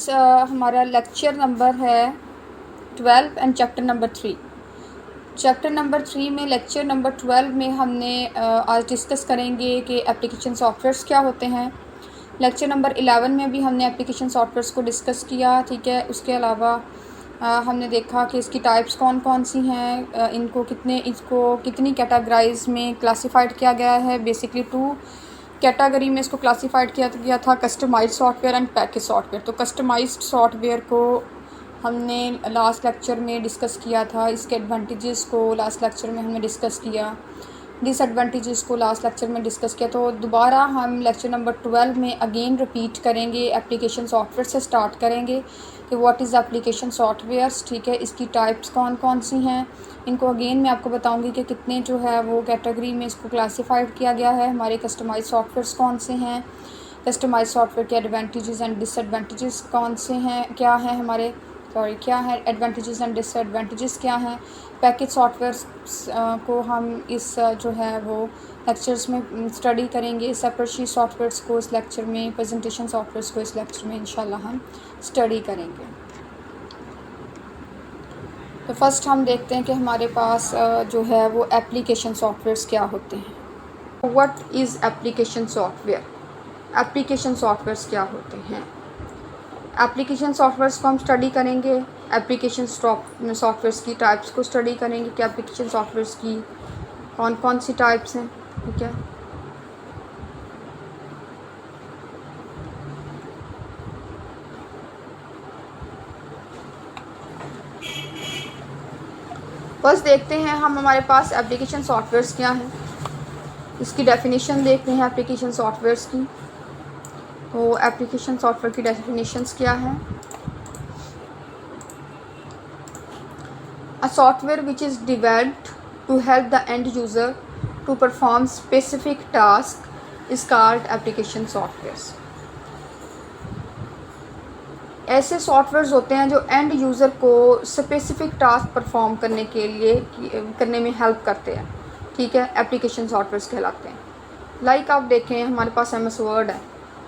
हमारा lecture number है 12 and chapter number 3। Chapter number 3 में लेक्चर नंबर 12 में हमने आज डिस्कस करेंगे कि एप्लीकेशन सॉफ्टवेयर्स क्या होते हैं। लेक्चर नंबर 11 में भी हमने एप्लीकेशन सॉफ्टवेयर्स को डिस्कस किया, ठीक है। उसके अलावा हमने देखा कि इसकी टाइप्स कौन कौन सी हैं, इसको कितनी कैटेगराइज में क्लासिफाइड किया गया है। बेसिकली 2 कैटेगरी में इसको क्लासिफाइड किया गया था, customized software and package software. तो कस्टमाइज्ड सॉफ्टवेयर को हमने लास्ट लेक्चर में डिस्कस किया था, इसके एडवांटेजेस को लास्ट लेक्चर में हमने डिस्कस किया, डिसएडवांटेजेस को लास्ट लेक्चर में डिस्कस किया। तो दोबारा हम लेक्चर नंबर 12 में अगेन रिपीट करेंगे, एप्लीकेशन सॉफ्टवेयर से स्टार्ट करेंगे कि व्हाट इज़ एप्लीकेशन सॉफ्टवेयर्स, ठीक है। इसकी टाइप्स कौन कौन सी हैं, इनको अगेन मैं आपको बताऊंगी कि कितने जो है वो कैटेगरी में इसको क्लासिफाइड किया गया है। हमारे कस्टमाइज सॉफ्टवेयर्स कौन से हैं, कस्टमाइज सॉफ्टवेयर के एडवांटेजेस एंड डिसएडवांटेजेस कौन से हैं, क्या है एडवांटेजेस एंड डिसएडवांटेजेस क्या हैं। पैकेज सॉफ्टवेयर्स को हम इस जो है वो लेक्चर्स में स्टडी करेंगे। स्प्रेडशीट सॉफ्टवेयर्स को इस लेक्चर में, प्रेजेंटेशन सॉफ्टवेयर्स को इस लेक्चर में इंशाल्लाह हम स्टडी करेंगे। तो फर्स्ट हम देखते हैं कि हमारे पास जो है वो एप्लीकेशन सॉफ्टवेयर्स क्या होते हैं। What is application software, application softwares क्या होते हैं। एप्लीकेशन सॉफ्टवेयर्स को हम स्टडी करेंगे, एप्लीकेशन सॉफ्टवेयर्स की टाइप्स को स्टडी करेंगे कि एप्लीकेशन सॉफ्टवेयर्स की कौन कौन सी टाइप्स हैं, ठीक है। फर्स्ट देखते हैं हम हमारे पास एप्लीकेशन सॉफ्टवेयर्स क्या हैं, इसकी डेफिनेशन देखते हैं एप्लीकेशन सॉफ्टवेयर्स की। तो एप्लीकेशन सॉफ्टवेयर की डेफिनेशंस क्या है। A software which is developed to help the end user to perform specific task is called application softwares। ऐसे सॉफ्टवेयर्स होते हैं जो एंड यूज़र को स्पेसिफिक टास्क परफॉर्म करने में हेल्प करते हैं, ठीक है। एप्लीकेशन सॉफ्टवेयर्स कहलाते हैं। लाइक आप देखें, हमारे पास MS वर्ड है।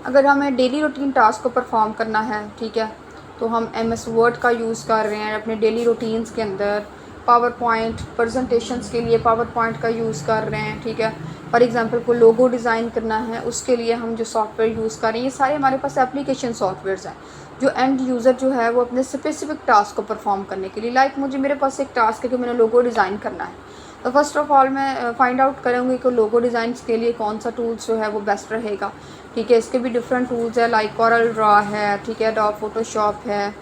अगर हमें डेली रूटीन टास्क को परफॉर्म करना है, ठीक है, तो हम MS वर्ड का यूज़ कर रहे हैं अपने डेली रूटीन्स के अंदर। पावर पॉइंट प्रेजेंटेशंस के लिए पावर पॉइंट का यूज़ कर रहे हैं, ठीक है। फॉर एग्जांपल को लोगो डिज़ाइन करना है, उसके लिए हम जो सॉफ्टवेयर यूज़ कर रहे हैं, ये सारे हमारे पास एप्लीकेशन सॉफ्टवेयर्स हैं जो एंड यूज़र जो है वो अपने स्पेसिफिक टास्क को परफॉर्म करने के लिए। लाइक मेरे पास एक टास्क है कि मैंने लोगो डिज़ाइन करना है, तो फर्स्ट ऑफ ऑल मैं फाइंड आउट करूँगी कि लोगो डिज़ाइन के लिए कौन सा टूल्स जो है वो बेस्ट रहेगा, ठीक है। इसके भी डिफरेंट टूल्स है, लाइक कोरल ड्रा है, ठीक है, एडोब फोटोशॉप है,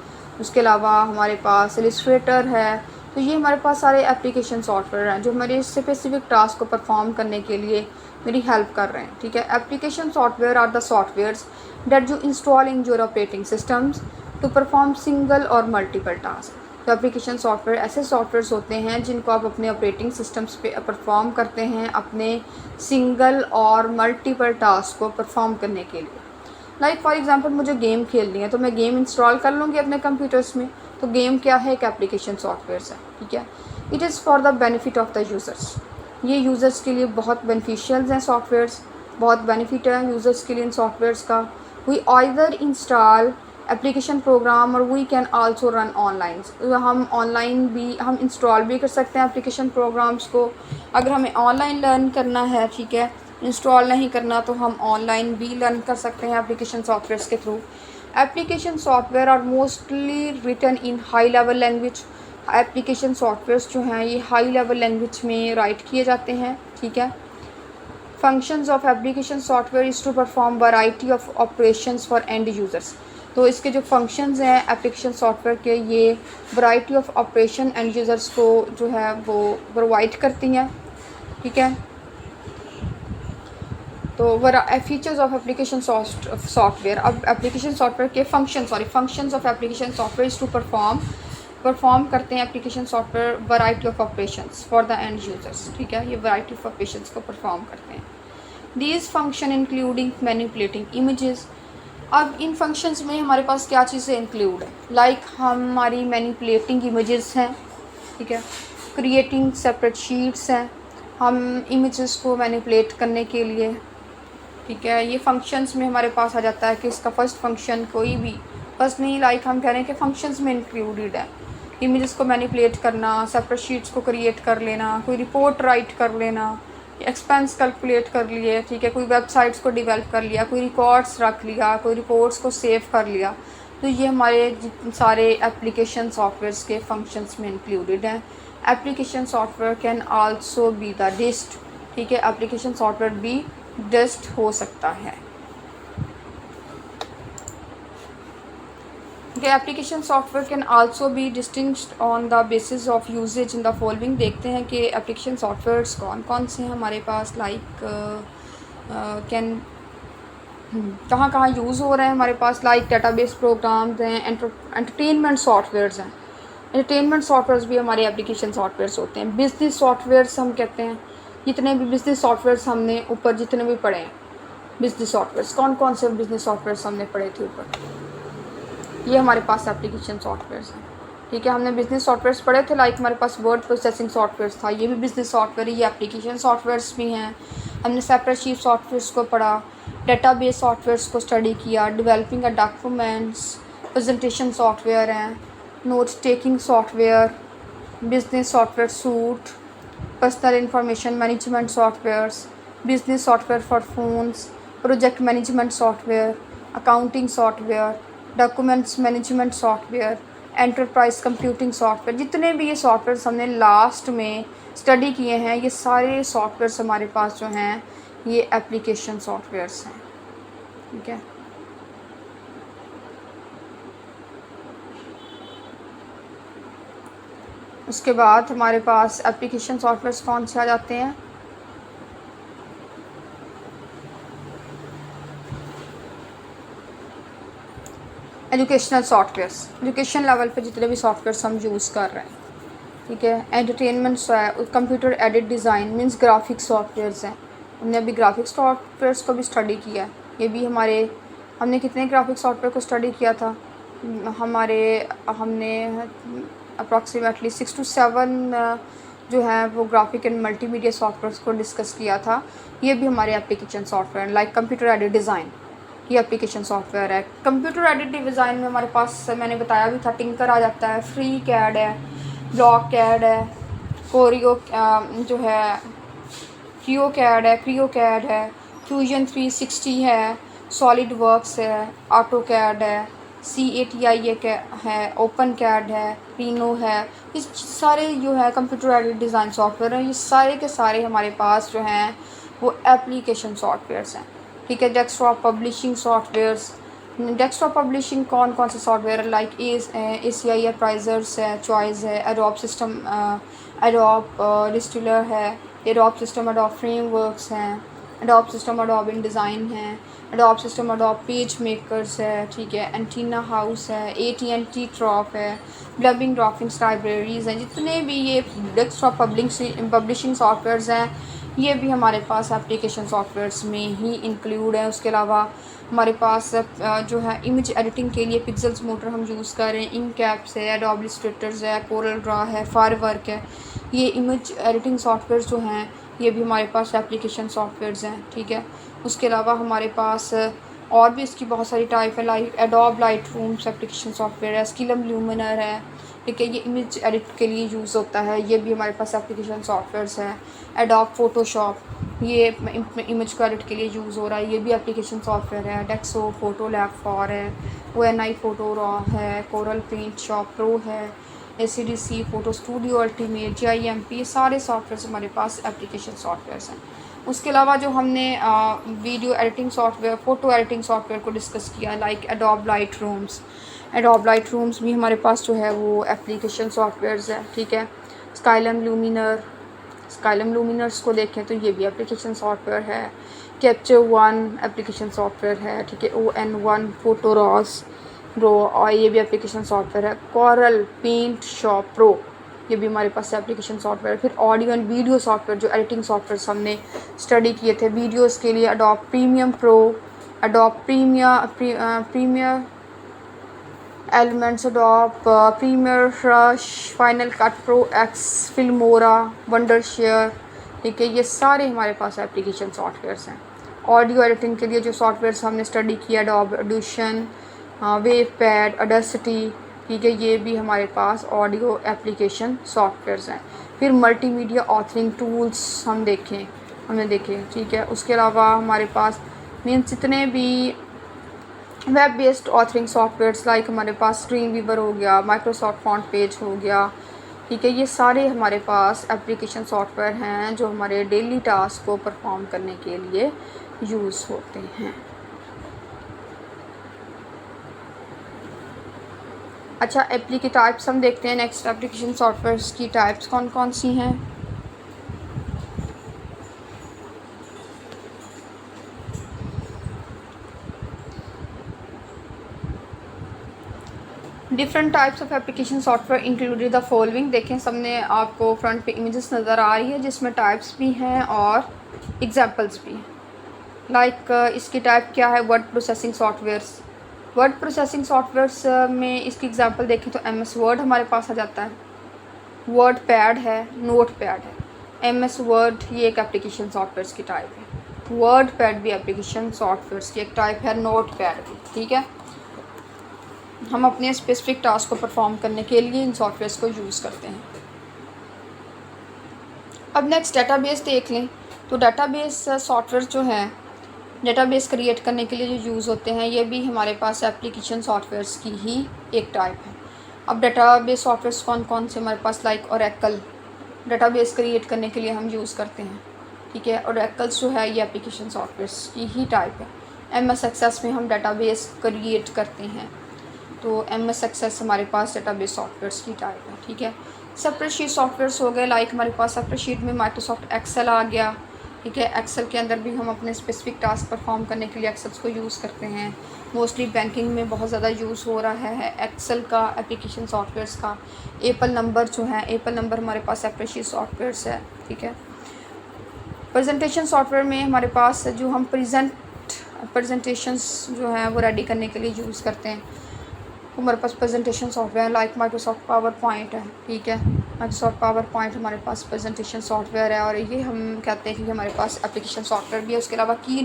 उसके अलावा हमारे पास इलस्ट्रेटर है। तो ये हमारे पास सारे एप्लीकेशन सॉफ्टवेयर हैं जो हमारे स्पेसिफिक टास्क को परफॉर्म करने के लिए मेरी हेल्प कर रहे हैं, ठीक है। Application software are the softwares that you install in your operating systems to perform single और मल्टीपल टास्क। तो एप्लीकेशन सॉफ्टवेयर ऐसे सॉफ्टवेयर्स होते हैं जिनको आप अपने ऑपरेटिंग सिस्टम्स पे परफॉर्म करते हैं अपने सिंगल और मल्टीपल टास्क को परफॉर्म करने के लिए। लाइक फॉर एग्जांपल मुझे गेम खेलनी है, तो मैं गेम इंस्टॉल कर लूँगी अपने कंप्यूटर्स में। तो गेम क्या है, एक एप्लीकेशन सॉफ्टवेयर है, ठीक है। It is for the benefit of the users, ये यूज़र्स के लिए बहुत बेनिफिशियल हैं सॉफ्टवेयर्स, बहुत बेनिफिट है यूज़र्स के लिए इन सॉफ्टवेयर्स का। We either install application program or we can also run online. हम ऑनलाइन भी हम इंस्टॉल भी कर सकते हैं एप्लीकेशन प्रोग्राम्स को। अगर हमें ऑनलाइन लर्न करना है, ठीक है, इंस्टॉल नहीं करना, तो हम ऑनलाइन भी लर्न कर सकते हैं एप्लीकेशन सॉफ्टवेयर्स के through. Application software are mostly written in high level language. Application softwares जो हैं ये हाई लेवल लैंग्वेज में राइट किए जाते हैं, ठीक है। Functions of application software is to perform variety of operations for end users. तो इसके जो फंक्शंस हैं एप्लीकेशन सॉफ्टवेयर के, ये variety of operation end users को जो है वो प्रोवाइड करती हैं, ठीक है। तो फीचर्स ऑफ एप्लीकेशन सॉफ्टवेयर, अब एप्लीकेशन सॉफ्टवेयर के functions of application software is to perform करते हैं application software variety of operations for the end users, ठीक है। ये वैरायटी ऑफ ऑपरेशंस को परफॉर्म करते हैं। These function including manipulating images. अब इन फंक्शंस में हमारे पास क्या चीज़ें इंक्लूड है, लाइक हमारी मैनिपुलेटिंग इमेजेस हैं, ठीक है, क्रिएटिंग सेपरेट शीट्स हैं, हम इमेजेस को मैनिपुलेट करने के लिए, ठीक है। ये फंक्शंस में हमारे पास आ जाता है कि इसका फर्स्ट फंक्शन कोई भी बस नहीं, लाइक हम कह रहे हैं कि फंक्शंस में इंक्लूडेड है। इमेजेस को मैनिपुलेट करना, सेपरेट शीट्स को क्रिएट कर लेना, कोई रिपोर्ट राइट कर लेना, एक्सपेंस कैलकुलेट कर लिए, ठीक है, कोई वेबसाइट्स को डेवलप कर लिया, कोई रिकॉर्ड्स रख लिया, कोई रिपोर्ट्स को सेव कर लिया। तो ये हमारे सारे एप्लीकेशन सॉफ्टवेयर्स के फंक्शंस में इंक्लूडेड हैं। Application software can also be the डिस्ट, ठीक है, एप्लीकेशन सॉफ्टवेयर भी डिस्ट हो सकता है। The application software can also be distinguished on the basis of usage in the following। देखते हैं कि application softwares कौन कौन से हैं हमारे पास, लाइक कैन कहाँ कहाँ यूज़ हो रहे हैं हमारे पास, लाइक डेटाबेस प्रोग्राम्स हैं, एंटरटेनमेंट सॉफ्टवेयर्स हैं। एंटरटेनमेंट सॉफ्टवेयर्स भी हमारे एप्लीकेशन सॉफ्टवेयर्स होते हैं। बिजनेस सॉफ्टवेयर्स हम कहते हैं, जितने भी बिजनेस सॉफ्टवेयर्स हमने ऊपर जितने भी पढ़े हैं, बिजनेस सॉफ्टवेयर्स कौन कौन से बिजनेस सॉफ्टवेयर्स हमने पढ़े थे ऊपर, ये हमारे पास एप्लीकेशन सॉफ्टवेयर्स हैं, ठीक है। हमने बिजनेस सॉफ्टवेयर्स पढ़े थे, लाइक हमारे पास वर्ड प्रोसेसिंग सॉफ्टवेयर्स था, ये भी बिजनेस सॉफ्टवेयर है, ये एप्लीकेशन सॉफ्टवेयर्स भी हैं। हमने सेपरेट शीट सॉफ्टवेयर्स को पढ़ा, डेटाबेस सॉफ्टवेयर्स को स्टडी किया, डेवलपिंग डॉक्यूमेंट्स, प्रेजेंटेशन सॉफ्टवेयर हैं, note taking software, business software suit, personal information management softwares, business software for phones, project management software, accounting software, documents management software, enterprise computing software. जितने भी ये softwares हमने last में study किए हैं, ये सारे सॉफ्टवेयर्स हमारे पास जो हैं ये एप्लीकेशन सॉफ्टवेयर्स हैं, ठीक है। उसके बाद हमारे पास एप्लीकेशन सॉफ्टवेयर्स कौन से आ जाते हैं, एजुकेशनल सॉफ्टवेयर्स, एजुकेशन लेवल पे जितने भी सॉफ्टवेयर्स हम यूज़ कर रहे हैं, ठीक है। Entertainment computer edit design means graphics softwares हैं। हमने अभी ग्राफिक्स सॉफ्टवेयर्स को भी स्टडी किया, ये भी हमने कितने ग्राफिक्स सॉफ्टवेयर को स्टडी किया था, हमने अप्रॉक्सीमेटली 6 to 7 जो है वो ग्राफिक एंड मल्टीमीडिया सॉफ्टवेयर्स को डिस्कस किया था। ये भी हमारे application software, like computer edit design, ये एप्लीकेशन सॉफ्टवेयर है। कंप्यूटर एडिट डिज़ाइन में हमारे पास मैंने बताया भी था, टिंकर आ जाता है, फ्री कैड है, ब्लॉक कैड है, कोरियो जो है क्रियो कैड है, फ्यूजन 360 है, सॉलिड वर्क्स है, ऑटो कैड है, CATI है, ओपन कैड है, रीनो है। ये सारे जो है कंप्यूटर एडिट डिज़ाइन सॉफ्टवेयर हैं, ये सारे के सारे हमारे पास जो हैं वो एप्लीकेशन सॉफ्टवेयर्स हैं, ठीक है। Desktop publishing softwares, desktop publishing कौन कौन से सॉफ्टवेयर, लाइक ACI है, प्राइजर्स है, चॉइस है, एडोब सिस्टम, एडोब डिस्टिलर है, एडोब सिस्टम, एडोब फ्रेमवर्क्स हैं, एडोब सिस्टम, एडोब इन डिज़ाइन है, adobe system, adobe page makers है, ठीक है। एंटीना हाउस है, AT&T ट्रॉप है, ब्लबिंग ग्राफिक्स लाइब्रेरीज़ हैं। जितने भी ये डेस्कटॉप पब्लिशिंग सॉफ्टवेयर्स हैं ये भी हमारे पास एप्लीकेशन सॉफ्टवेयर्स में ही इंक्लूड है। उसके अलावा हमारे पास जो है इमेज एडिटिंग के लिए पिक्सेल्स मोटर हम यूज़ कर रहे हैं, इनकैप्स है, एडोब इलस्ट्रेटर्स है, कोरल ड्रा है, फायरवर्क है। ये इमेज एडिटिंग सॉफ्टवेयर्स जो हैं ये भी हमारे पास एप्लीकेशन सॉफ्टवेयर्स हैं, ठीक है। उसके अलावा हमारे पास और भी इसकी बहुत सारी टाइप है, like adobe Lightroom application software है, स्किलम ल्यूमिनर है, ठीक है, ये इमेज एडिट के लिए यूज़ होता है, ये भी हमारे पास एप्लीकेशन सॉफ्टवेयर्स है। एडोब फोटोशॉप, ये इमेज को एडिट के लिए यूज़ हो रहा है, ये भी एप्लीकेशन सॉफ्टवेयर है। डेक्सो फोटो लैब 4 है, ONI फोटो रॉ है, कोरल पेंट शॉप प्रो है, ACDC photo studio ultimate, GIMP, ये सारे सॉफ्टवेयर हमारे पास एप्लीकेशन सॉफ्टवेयर्स हैं। उसके अलावा जो हमने video editing software, photo editing software को डिस्कस किया, लाइक एडोब लाइटरूम्स भी हमारे पास जो है वो एप्लीकेशन सॉफ्टवेयर्स है, ठीक है। स्काइलम लूमिनर्स को देखें तो ये भी एप्लीकेशन सॉफ्टवेयर है। कैप्चर वन एप्लीकेशन सॉफ्टवेयर है, ठीक है। ON1 फोटो रॉस रो, और ये भी एप्लीकेशन सॉफ्टवेयर है। कोरल पेंट शॉप प्रो, ये भी हमारे पास एप्लीकेशन सॉफ्टवेयर। फिर ऑडियो एंड वीडियो सॉफ्टवेयर, जो एडिटिंग सॉफ्टवेयर हमने स्टडी किए थे वीडियोस के लिए, Adobe premium Pro, Adobe Premiere Elements, Adobe Premiere Rush, Final Cut Pro X, Filmora, Wondershare, ठीक है। ये सारे हमारे पास एप्लीकेशन सॉफ्टवेयर्स हैं। ऑडियो एडिटिंग के लिए जो सॉफ्टवेयर हमने स्टडी किया, Adobe Audition, WavePad, audacity, ठीक है, ये भी हमारे पास ऑडियो एप्लीकेशन सॉफ्टवेयर्स हैं। फिर मल्टीमीडिया ऑथरिंग टूल्स हमने देखे, ठीक है। उसके अलावा हमारे पास मीन्स जितने भी web based authoring softwares like हमारे पास स्ट्रीम वीवर हो गया, माइक्रोसॉफ्ट फॉन्ट पेज हो गया, ठीक है, ये सारे हमारे पास एप्लीकेशन सॉफ्टवेयर हैं जो हमारे डेली टास्क को परफॉर्म करने के लिए यूज़ होते हैं। अच्छा, एप्ली की टाइप्स हम देखते हैं नेक्स्ट। एप्लीकेशन सॉफ्टवेयर्स की टाइप्स कौन कौन सी हैं? Different types of application software included the following. देखें, सबने आपको फ्रंट पे इमेजेस नज़र आ रही है जिसमें टाइप्स भी हैं और एग्जांपल्स भी हैं। लाइक इसकी टाइप क्या है? Word processing softwares. Word processing softwares में इसकी एग्जांपल देखें तो MS वर्ड हमारे पास आ जाता है, वर्ड पैड है, नोट पैड है। MS वर्ड ये एक एप्लीकेशन सॉफ्टवेयर्स की टाइप है, वर्ड पैड भी एप्लीकेशन सॉफ्टवेयर्स की एक टाइप है, नोट पैड भी, ठीक है। हम अपने स्पेसिफिक टास्क को परफॉर्म करने के लिए इन सॉफ्टवेयर्स को यूज़ करते हैं। अब नेक्स्ट डेटाबेस देख लें। तो डेटाबेस सॉफ्टवेयर जो है, डेटाबेस क्रिएट करने के लिए जो यूज़ होते हैं, ये भी हमारे पास एप्लीकेशन सॉफ्टवेयर्स की ही एक टाइप है। अब डेटाबेस सॉफ्टवेयर्स कौन कौन से हमारे पास, लाइक ओरेकल, डेटाबेस क्रिएट करने के लिए हम यूज़ करते हैं, ठीक है। ओरेकल्स जो है ये एप्लीकेशन सॉफ्टवेयर्स की ही टाइप है। MS एक्सेस में हम डेटाबेस क्रिएट करते हैं, तो MS एक्सेस हमारे पास डेटाबेस सॉफ्टवेयर्स की टाइप है, ठीक है। स्प्रेडशीट सॉफ्टवेयर्स हो गए, लाइक हमारे पास स्प्रेडशीट में माइक्रोसॉफ्ट एक्सेल आ गया, ठीक है। एक्सेल के अंदर भी हम अपने स्पेसिफिक टास्क परफॉर्म करने के लिए एक्सेल्स को यूज़ करते हैं। मोस्टली बैंकिंग में बहुत ज़्यादा यूज़ हो रहा है एक्सेल का, एप्लीकेशन सॉफ्टवेयर्स का। एपल नंबर जो है, एपल नंबर हमारे पास स्प्रेडशीट सॉफ्टवेयर्स है, ठीक है। प्रेजेंटेशन सॉफ्टवेयर में हमारे पास जो हम प्रेजेंटेशंस जो हैं वो रेडी करने के लिए यूज़ करते हैं, हमारे पास presentation software like Microsoft PowerPoint है, ठीक है। माइक्रोसॉफ्ट पावर पॉइंट हमारे पास प्रेजेंटेशन सॉफ्टवेयर है और ये हम कहते हैं कि हमारे पास एप्लीकेशन सॉफ्टवेयर भी है। उसके अलावा की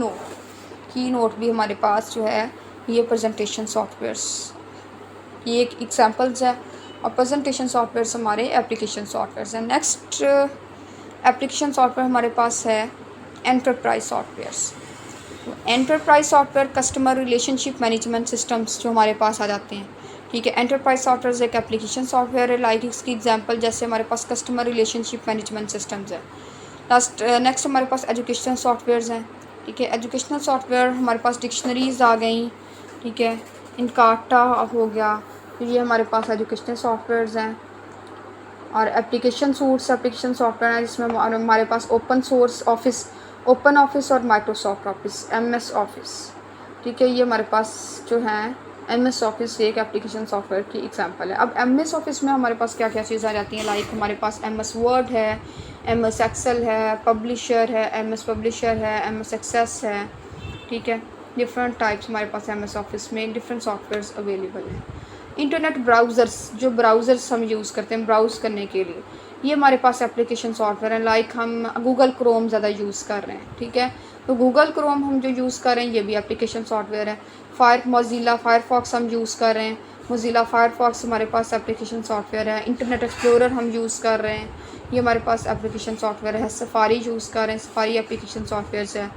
नोट भी हमारे पास जो है ये प्रेजेंटेशन सॉफ्टवेयर्स, ये एक एग्जांपल्स है। और प्रेजेंटेशन सॉफ्टवेयर्स हमारे एप्लीकेशन सॉफ्टवेयर्स हैं। नेक्स्ट एप्लीकेशन सॉफ्टवेयर हमारे पास है enterprise softwares. Enterprise software customer relationship management systems जो हमारे पास आ जाते हैं, ठीक है। एंटरप्राइज सॉफ्टवेयर एक एप्लीकेशन सॉफ्टवेयर है, लाइक इसकी एग्जांपल जैसे हमारे पास कस्टमर रिलेशनशिप मैनेजमेंट सिस्टम्स है। नेक्स्ट हमारे पास एजुकेशनल सॉफ्टवेयर्स हैं, ठीक है। एजुकेशनल सॉफ्टवेयर हमारे पास डिक्शनरीज आ गई, ठीक है। इनकाटा हो गया, तो ये हमारे पास एजुकेशनल सॉफ्टवेयर्स हैं। और एप्लीकेशन सॉफ्टवेयर है जिसमें हमारे पास ओपन ऑफिस और माइक्रोसॉफ्ट ऑफिस, MS ऑफिस, ठीक है। ये हमारे पास जो है MS ऑफिस एक एप्लीकेशन सॉफ्टवेयर की एग्जांपल है। अब MS ऑफिस में हमारे पास क्या क्या चीज़ें आ जाती हैं, लाइक हमारे पास MS वर्ड है, MS एक्सेल है, पब्लिशर है, MS पब्लिशर है, MS एक्सेस है, ठीक है। डिफरेंट टाइप्स हमारे पास MS ऑफिस में डिफरेंट सॉफ्टवेयर्स अवेलेबल हैं। इंटरनेट ब्राउज़र्स, जो ब्राउज़र्स हम यूज़ करते हैं ब्राउज़ करने के लिए, ये हमारे पास एप्लीकेशन सॉफ्टवेयर है। लाइक हम गूगल क्रोम ज़्यादा यूज़ कर रहे हैं, ठीक है। तो गूगल क्रोम हम जो यूज़ कर रहे हैं ये भी एप्लीकेशन सॉफ्टवेयर है। मोज़िला फायरफॉक्स हम यूज़ कर रहे हैं, मोज़िला फायरफॉक्स हमारे पास एप्लीकेशन सॉफ्टवेयर है। इंटरनेट एक्सप्लोरर हम यूज़ कर रहे हैं, ये हमारे पास एप्लीकेशन सॉफ्टवेयर है। सफारी यूज़ कर रहे हैं, सफारी एप्लीकेशन सॉफ्टवेयर है।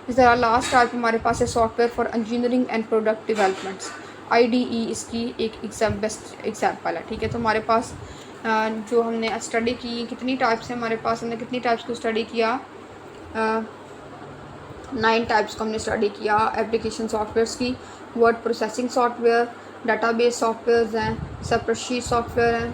इस तरह लास्ट टाइप हमारे पास है software for engineering and product developments, IDE इसकी एक बेस्ट एग्जाम्पल है, ठीक है। तो हमारे पास जो हमने स्टडी की, कितनी टाइप्स हैं हमारे पास, हमने कितनी टाइप्स को स्टडी किया, 9 टाइप्स को हमने स्टडी किया एप्लीकेशन सॉफ्टवेयर्स की। Word processing software, database softwares हैं, स्प्रेडशीट सॉफ्टवेयर हैं,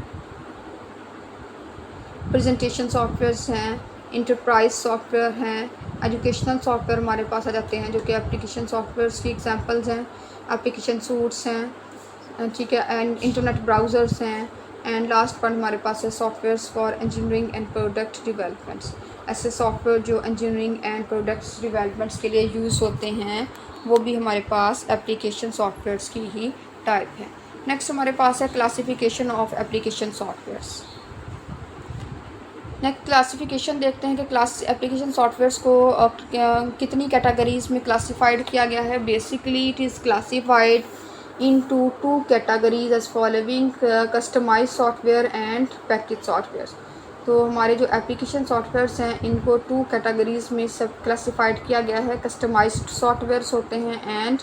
प्रेजेंटेशन सॉफ्टवेयर्स हैं, इंटरप्राइज सॉफ्टवेयर हैं, एजुकेशनल सॉफ्टवेयर हमारे पास आ जाते हैं जो कि एप्लीकेशन सॉफ्टवेयर्स की एग्जांपल्स हैं। एप्लीकेशन सूट्स हैं, ठीक है, एंड इंटरनेट ब्राउज़र्स हैं। एंड लास्ट पॉइंट हमारे पास है softwares for engineering and product developments. ऐसे सॉफ्टवेयर जो इंजीनियरिंग एंड प्रोडक्ट्स डेवलपमेंट्स के लिए यूज़ होते हैं वो भी हमारे पास एप्लीकेशन सॉफ्टवेयर्स की ही टाइप है। नेक्स्ट हमारे पास है classification of application softwares. Next classification देखते हैं कि एप्लीकेशन सॉफ्टवेयर्स को कितनी कैटेगरीज़ में क्लासिफाइड किया गया है। Basically it is classified into two categories as following customized software and packaged software। तो हमारे जो एप्लीकेशन सॉफ्टवेयर्स हैं इनको टू कैटेगरीज़ में सब क्लासिफाइड किया गया है। कस्टमाइज्ड सॉफ्टवेयर्स होते हैं एंड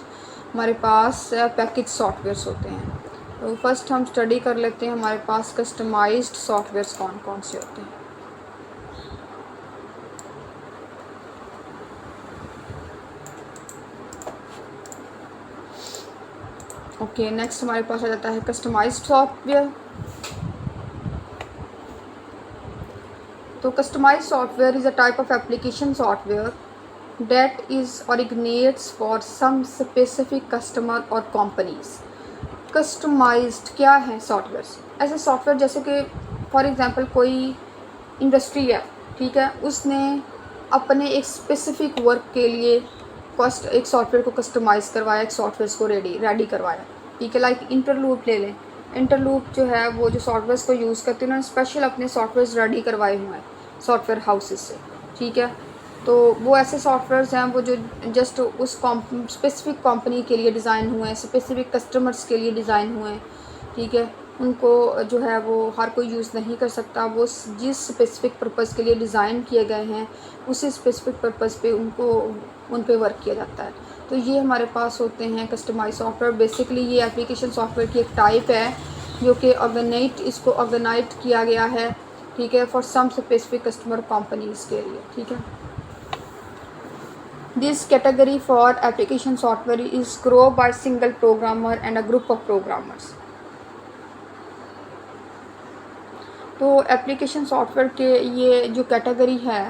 हमारे पास पैकेज सॉफ्टवेयर्स होते हैं। तो फर्स्ट हम स्टडी कर लेते हैं हमारे पास कस्टमाइज्ड सॉफ्टवेयर्स कौन कौन से होते हैं। ओके, नेक्स्ट हमारे पास आ जाता है कस्टमाइज्ड सॉफ्टवेयर। तो customized software is a type of application software that is originates for some specific customer और companies। कस्टमाइज्ड क्या है सॉफ्टवेयर्स? ऐसे सॉफ्टवेयर जैसे कि फॉर एग्जांपल कोई इंडस्ट्री है, ठीक है, उसने अपने एक स्पेसिफिक वर्क के लिए एक सॉफ्टवेयर को कस्टमाइज़ करवाया, एक सॉफ्टवेयर को रेडी करवाया, ठीक है। लाइक इंटरलूप ले लें। इंटरलूप जो है वो जो सॉफ्टवेयर को यूज़ करते हैं उन्होंने स्पेशल अपने सॉफ्टवेयर रेडी करवाए हुए हैं सॉफ्टवेयर हाउसेस से, ठीक है। तो वो ऐसे सॉफ्टवेयर्स हैं वो जो जस्ट उस स्पेसिफिक कंपनी के लिए डिज़ाइन हुए हैं, स्पेसिफिक कस्टमर्स के लिए डिज़ाइन हुए हैं, ठीक है। उनको जो है वो हर कोई यूज़ नहीं कर सकता। वो जिस स्पेसिफिक पर्पज़ के लिए डिज़ाइन किए गए हैं उसी स्पेसिफिक पर्पज़ पे उन पे वर्क किया जाता है। तो ये हमारे पास होते हैं कस्टमाइज सॉफ्टवेयर। बेसिकली ये एप्लीकेशन सॉफ्टवेयर की एक टाइप है जो कि इसको ऑर्गेनाइज किया गया है, ठीक है, for some specific customer companies के लिए, ठीक है। This category for application software is grown by single programmer and a group of programmers। तो एप्लीकेशन सॉफ्टवेयर के ये जो कैटेगरी है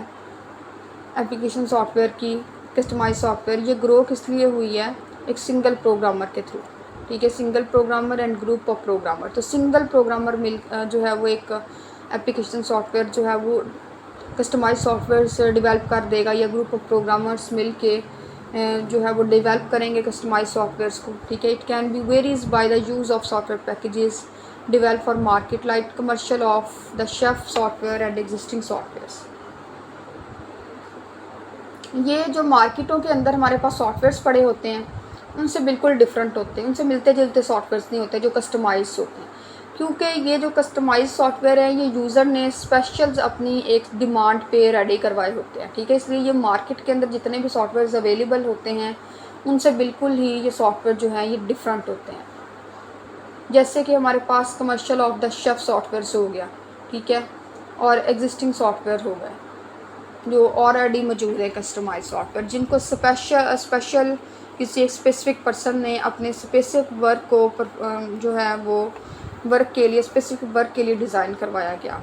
एप्लीकेशन सॉफ्टवेयर की कस्टमाइज सॉफ्टवेयर, ये ग्रो किस लिए हुई है? एक सिंगल प्रोग्रामर के थ्रू, ठीक है। Single programmer and group of programmer. तो सिंगल प्रोग्रामर जो है वो एक एप्लीकेशन सॉफ्टवेयर जो है वो कस्टमाइज सॉफ्टवेयर से डेवलप कर देगा, या ग्रुप ऑफ प्रोग्रामर्स मिल के जो है वो डेवलप करेंगे कस्टमाइज सॉफ्टवेयर्स को, ठीक है। It can be varies by the use of software packages develop for market like commercial off the shelf software and existing softwares. ये जो मार्केटों के अंदर हमारे पास सॉफ्टवेयर्स पड़े होते हैं उनसे बिल्कुल डिफरेंट होते हैं, उनसे मिलते जुलते सॉफ्टवेयर्स नहीं होते जो कस्टमाइज होते हैं, क्योंकि ये जो कस्टमाइज सॉफ्टवेयर है ये यूज़र ने स्पेशल अपनी एक डिमांड पे रेडी करवाए होते हैं, ठीक है। इसलिए ये मार्केट के अंदर जितने भी सॉफ्टवेयर्स अवेलेबल होते हैं उनसे बिल्कुल ही ये सॉफ्टवेयर जो हैं ये डिफरेंट होते हैं। जैसे कि हमारे पास commercial off the shelf software हो गया, ठीक है, और एग्जिस्टिंग सॉफ्टवेयर हो गए जो ऑलरेडी मौजूद है कस्टमाइज सॉफ्टवेयर, जिनको स्पेशल किसी एक स्पेसिफिक पर्सन ने अपने स्पेसिफिक वर्क को जो है वो वर्क के लिए स्पेसिफिक वर्क के लिए डिज़ाइन करवाया गया।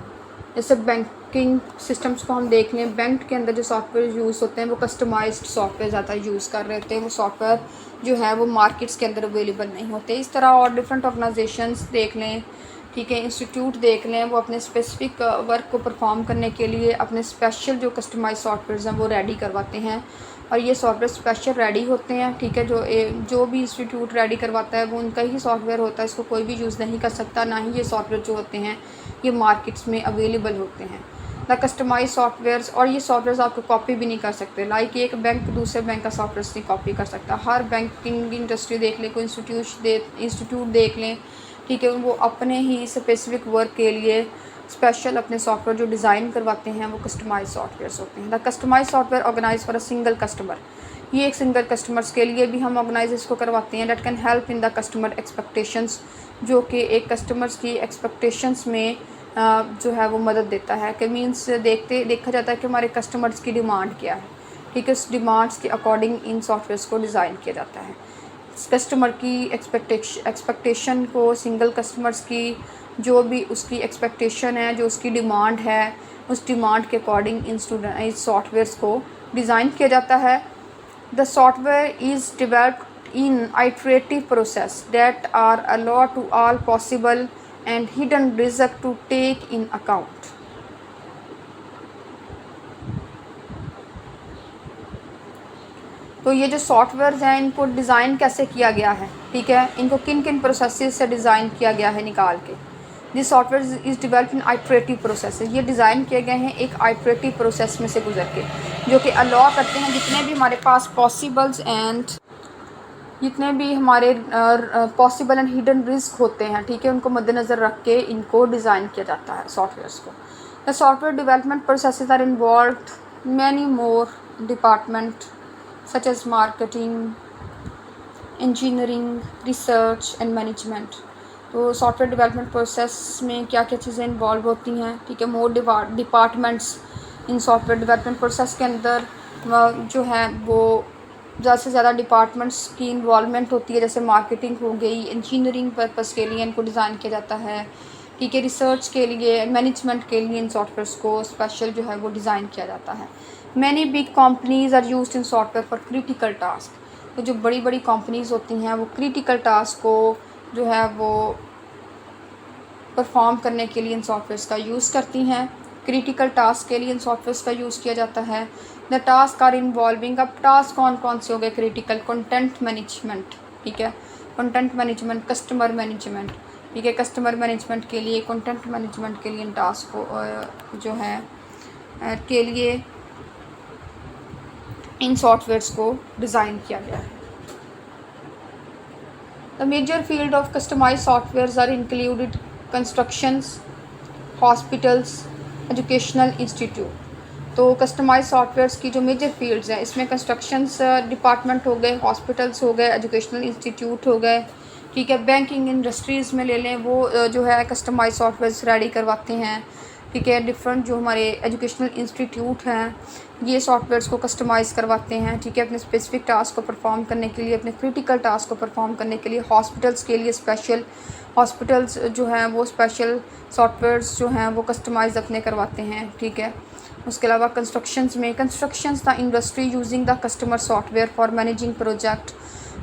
जैसे बैंकिंग सिस्टम्स को हम देख लें, बैंक के अंदर जो सॉफ्टवेयर यूज़ होते हैं वो कस्टमाइज्ड सॉफ्टवेयर ज़्यादा यूज़ कर रहे होते हैं, वो सॉफ्टवेयर जो है वो मार्केट्स के अंदर अवेलेबल नहीं होते। इस तरह और डिफरेंट ऑर्गेनाइजेशंस देख लें, ठीक है, इंस्टीट्यूट देख लें, वो अपने स्पेसिफिक वर्क को परफॉर्म करने के लिए अपने स्पेशल जो कस्टमाइज सॉफ्टवेयर हैं वो रेडी करवाते हैं, और ये सॉफ्टवेयर स्पेशल रेडी होते हैं, ठीक है। जो भी इंस्टीट्यूट रेडी करवाता है वो उनका ही सॉफ्टवेयर होता है, इसको कोई भी यूज़ नहीं कर सकता, ना ही ये सॉफ्टवेयर जो होते हैं ये मार्केट्स में अवेलेबल होते हैं द कस्टमाइज सॉफ्टवेयर्स। और ये सॉफ्टवेयर आपको कॉपी भी नहीं कर सकते, लाइक एक बैंक दूसरे बैंक का सॉफ्टवेयर नहीं कॉपी कर सकता। हर बैंकिंग इंडस्ट्री देख लें, कोई इंस्टीट्यूट देख लें, ठीक है, वो अपने ही स्पेसिफिक वर्क के लिए स्पेशल अपने सॉफ्टवेयर जो डिज़ाइन करवाते हैं वो कस्टमाइज सॉफ्टवेयर्स होते हैं। The customize software organize for a single customer. ये एक सिंगल कस्टमर्स के लिए भी हम ऑर्गेनाइज इसको करवाते हैं। Date can help in the customer expectations, जो कि एक कस्टमर्स की एक्सपेक्टेशंस में जो है वो मदद देता है कि मीन्स देखा जाता है कि हमारे कस्टमर्स की डिमांड क्या है, ठीक है, उस डिमांड्स के अकॉर्डिंग इन सॉफ्टवेयर्स को डिज़ाइन किया जाता है। कस्टमर की एक्सपेक्टेशन को, सिंगल कस्टमर्स की जो भी उसकी एक्सपेक्टेशन है, जो उसकी डिमांड है, उस डिमांड के अकॉर्डिंग इन सॉफ्टवेयर्स को डिज़ाइन किया जाता है। The software is developed in iterative process that are allow to all possible and hidden risk to take in account. तो ये जो सॉफ्टवेयर हैं इनको डिज़ाइन कैसे किया गया है, ठीक है, इनको किन किन प्रोसेसेस से डिज़ाइन किया गया है निकाल के। This software is developed in iterative process. ये डिज़ाइन किए गए हैं एक आइटरेटिव प्रोसेस में से गुजर के, जो कि अलाउ करते हैं जितने भी हमारे पास पॉसिबल्स एंड जितने भी हमारे पॉसिबल एंड हिडन रिस्क होते हैं, ठीक है, उनको मद्देनज़र रख के इनको डिज़ाइन किया जाता है सॉफ्टवेयर्स को। The software development processes are involved many more department such as marketing, engineering, research and management. तो सॉफ्टवेयर डेवलपमेंट प्रोसेस में क्या क्या चीज़ें इन्वॉल्व होती हैं, ठीक है, more departments in software development process के अंदर जो है वो ज़्यादा से ज़्यादा डिपार्टमेंट्स की इन्वॉल्वमेंट होती है, जैसे मार्केटिंग हो गई, इंजीनियरिंग पर्पस के लिए इनको डिज़ाइन किया जाता है, ठीक है, रिसर्च के लिए, मैनेजमेंट के लिए इन सॉफ्टवेयर्स को स्पेशल जो है वो डिज़ाइन किया जाता है। Many big companies are used in software for critical task. तो जो बड़ी बड़ी कंपनीज होती हैं वो क्रिटिकल टास्क को जो है वो परफॉर्म करने के लिए इन सॉफ्टवेयर्स का यूज़ करती हैं। क्रिटिकल टास्क के लिए इन सॉफ्टवेयर्स का यूज़ किया जाता है। द टास्क आर इन्वॉल्विंग, अब टास्क कौन कौन से हो गए क्रिटिकल, कंटेंट मैनेजमेंट, ठीक है, कंटेंट मैनेजमेंट, कस्टमर मैनेजमेंट, ठीक है, कस्टमर मैनेजमेंट के लिए, कंटेंट मैनेजमेंट के लिए इन टास्क को जो है के लिए इन सॉफ्टवेयर्स को डिज़ाइन किया गया है। The major field of customize softwares are included constructions, hospitals, educational institute. तो कस्टमाइज सॉफ्टवेयर्स की जो मेजर फील्ड्स हैं इसमें कंस्ट्रक्शंस डिपार्टमेंट हो गए, हॉस्पिटल्स हो गए, एजुकेशनल इंस्टीट्यूट हो गए, ठीक है, बैंकिंग इंडस्ट्रीज़ में ले लें, वो जो है कस्टमाइज सॉफ्टवेयर्स रेडी करवाते हैं, ठीक है। डिफरेंट जो हमारे एजुकेशनल इंस्टीट्यूट हैं ये सॉफ्टवेयर्स को कस्टमाइज़ करवाते हैं, ठीक है, अपने स्पेसिफिक टास्क को परफॉर्म करने के लिए, अपने क्रिटिकल टास्क को परफॉर्म करने के लिए। हॉस्पिटल्स के लिए स्पेशल, हॉस्पिटल्स जो हैं वो स्पेशल सॉफ्टवेयर्स जो हैं वो कस्टमाइज़ अपने करवाते हैं, ठीक है। उसके अलावा कंस्ट्रक्शंस में, constructions the industry using the customer software for managing project,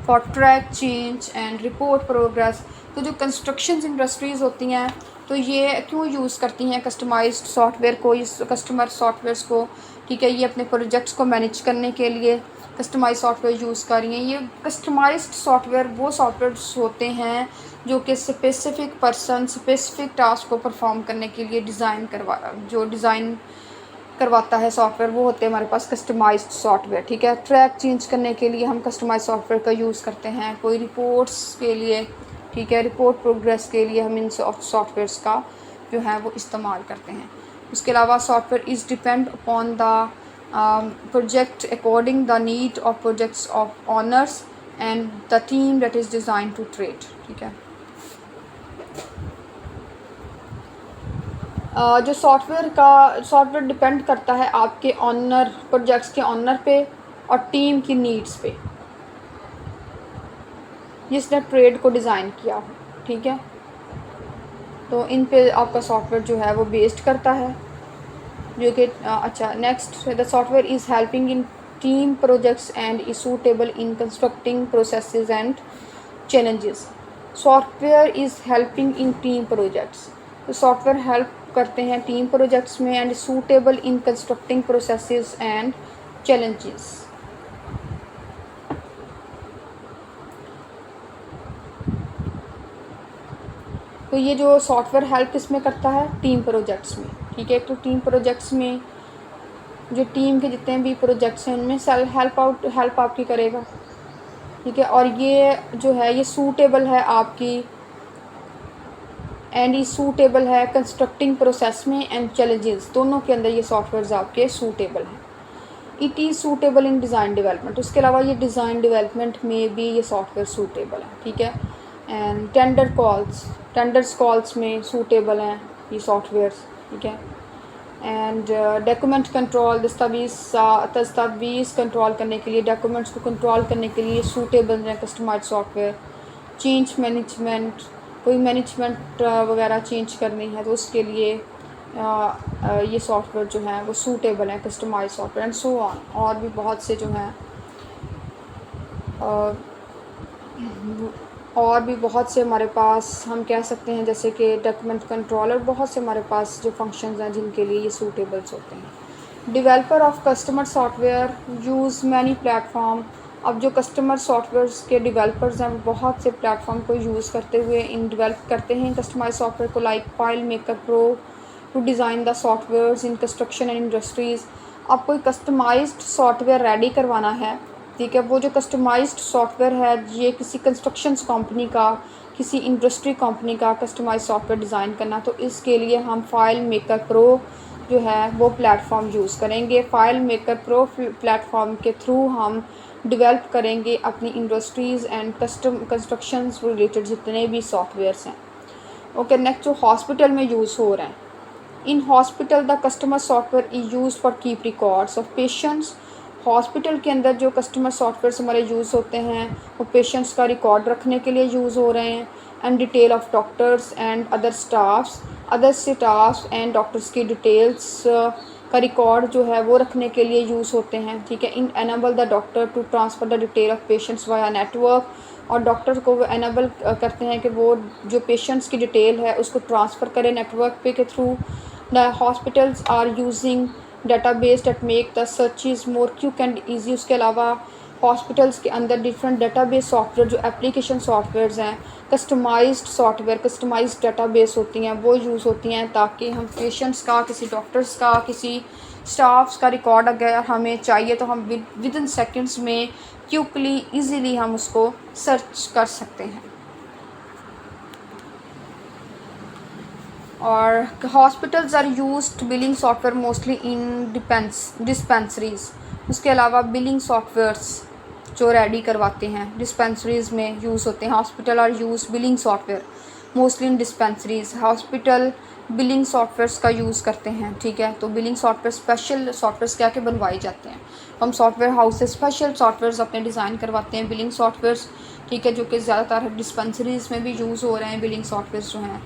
for track change and report progress. तो जो कंस्ट्रक्शंस इंडस्ट्रीज़ होती हैं तो ये क्यों यूज़ करती हैं कस्टमाइज्ड सॉफ्टवेयर को, इस कस्टमर सॉफ्टवेयर्स को, ठीक है, ये अपने प्रोजेक्ट्स को मैनेज करने के लिए कस्टमाइज सॉफ्टवेयर यूज़ कर रही हैं। ये कस्टमाइज्ड सॉफ्टवेयर वो सॉफ्टवेयर्स होते हैं जो कि स्पेसिफिक पर्सन स्पेसिफिक टास्क को परफॉर्म करने के लिए डिज़ाइन करवाता है सॉफ्टवेयर, वो होते हैं हमारे पास कस्टमाइज्ड सॉफ्टवेयर, ठीक है। ट्रैक चेंज करने के लिए हम कस्टमाइज्ड सॉफ्टवेयर का यूज़ करते हैं, कोई रिपोर्ट्स के लिए, ठीक है, रिपोर्ट प्रोग्रेस के लिए हम इन सॉफ्टवेयर्स का जो है वो इस्तेमाल करते हैं। उसके अलावा software is depend upon the project according the need of projects of owners and the team that is design to trade, ठीक है। जो सॉफ्टवेयर डिपेंड करता है आपके ऑनर, प्रोजेक्ट्स के ऑनर पे और टीम की नीड्स पे जिसने ट्रेड को डिज़ाइन किया हो, ठीक है। तो इन पे आपका सॉफ्टवेयर जो है वो बेस्ड करता है, जो कि अच्छा। Next, the software is helping in team projects and is suitable in constructing processes and challenges. Software is helping in team projects, तो सॉफ्टवेयर हेल्प करते हैं टीम प्रोजेक्ट्स में and suitable in constructing processes and challenges. तो ये जो software help किस में करता है, टीम प्रोजेक्ट्स में, ठीक है। तो टीम प्रोजेक्ट्स में जो टीम के जितने भी प्रोजेक्ट्स हैं उनमें हेल्प आपकी करेगा, ठीक है। और ये जो है ये सूटेबल है आपकी एंड ये सूटेबल है कंस्ट्रक्टिंग प्रोसेस में एंड चैलेंजेस, दोनों के अंदर ये सॉफ्टवेयर आपके सूटेबल हैं। It is suitable in design development, उसके अलावा ये डिज़ाइन डेवलपमेंट में भी ये सॉफ्टवेयर सूटेबल है, ठीक है। एंड टेंडर्स कॉल्स में सूटेबल हैं ये सॉफ्टवेयर्स, ठीक है। एंड डॉक्यूमेंट कंट्रोल, दस्तावेज़ कंट्रोल करने के लिए, डॉक्यूमेंट्स को कंट्रोल करने के लिए सूटेबल है कस्टमाइज्ड सॉफ्टवेयर। चेंज मैनेजमेंट, कोई मैनेजमेंट वगैरह चेंज करनी है तो उसके लिए ये सॉफ्टवेयर जो है वो सूटेबल है customized software and so on. और भी बहुत से जो हैं और भी बहुत से हमारे पास हम कह सकते हैं जैसे कि डॉक्यूमेंट कंट्रोलर, बहुत से हमारे पास जो फंक्शंस हैं जिनके लिए ये सूटेबल्स होते हैं। Developer of customer software use many platform, अब जो कस्टमर सॉफ्टवेयर्स के डेवलपर्स हैं वो बहुत से प्लेटफॉर्म को यूज़ करते हुए इन डेवलप करते हैं कस्टमाइज सॉफ्टवेयर को, like file maker pro to design the softwares in construction and industries. अब कोई कस्टमाइज्ड सॉफ्टवेयर रेडी करवाना है, ठीक है। वो जो कस्टमाइज्ड सॉफ्टवेयर है, ये किसी कंस्ट्रक्शन कंपनी का, किसी इंडस्ट्री कंपनी का कस्टमाइज सॉफ्टवेयर डिज़ाइन करना, तो इसके लिए हम फाइल मेकर प्रो जो है वो प्लेटफॉर्म यूज़ करेंगे। फाइल मेकर प्रो प्लेटफॉर्म के थ्रू हम डेवलप करेंगे अपनी इंडस्ट्रीज़ एंड कंस्ट्रक्शन रिलेटेड जितने भी सॉफ्टवेयर्स हैं। ओके, नेक्स्ट जो हॉस्पिटल में यूज़ हो रहे हैं, in hospital the customer software is use for keep records of patients. Hospital के अंदर जो कस्टमर सॉफ्टवेयर हमारे यूज़ होते हैं वो पेशेंट्स का रिकॉर्ड रखने के लिए यूज़ हो रहे हैं। And detail of doctors and other staffs and doctors की डिटेल्स का रिकॉर्ड जो है वो रखने के लिए यूज़ होते हैं, ठीक है। In enable the doctor to transfer the detail of patients via network, और डॉक्टर को वो एनेबल करते हैं कि वो जो पेशेंट्स की डिटेल है उसको ट्रांसफ़र करें नेटवर्क पे के थ्रू। The hospitals are using database that make the searches more quick and easy. उसके अलावा हॉस्पिटल्स के अंदर डिफरेंट डेटाबेस सॉफ्टवेयर जो एप्लीकेशन सॉफ्टवेयर्स हैं, कस्टमाइज्ड सॉफ्टवेयर, कस्टमाइज्ड डेटाबेस होती हैं, वो यूज़ होती हैं ताकि हम पेशेंट्स का, किसी डॉक्टर्स का, किसी स्टाफ्स का रिकॉर्ड अगर हमें चाहिए तो हम विद इन सेकेंड्स में क्विकली ईजीली हम उसको सर्च कर सकते हैं। और hospitals are used billing software mostly in dispensaries. उसके अलावा बिलिंग सॉफ्टवेयर्स जो रेडी करवाते हैं डिस्पेंसरीज में यूज़ होते हैं। Hospital are use billing software mostly in dispensaries. Hospital billing softwares का यूज़ करते हैं, ठीक है। तो बिलिंग सॉफ्टवेयर स्पेशल सॉफ्टवेयर्स क्या के बनवाए जाते हैं, हम सॉफ्टवेयर हाउस से स्पेशल सॉफ्टवेयर्स अपने डिज़ाइन करवाते हैं बिलिंग सॉफ्टवेयर्स, ठीक है, जो कि ज़्यादातर डिस्पेंसरीज में भी यूज़ हो रहे हैं बिलिंग सॉफ्टवेयर्स जो हैं।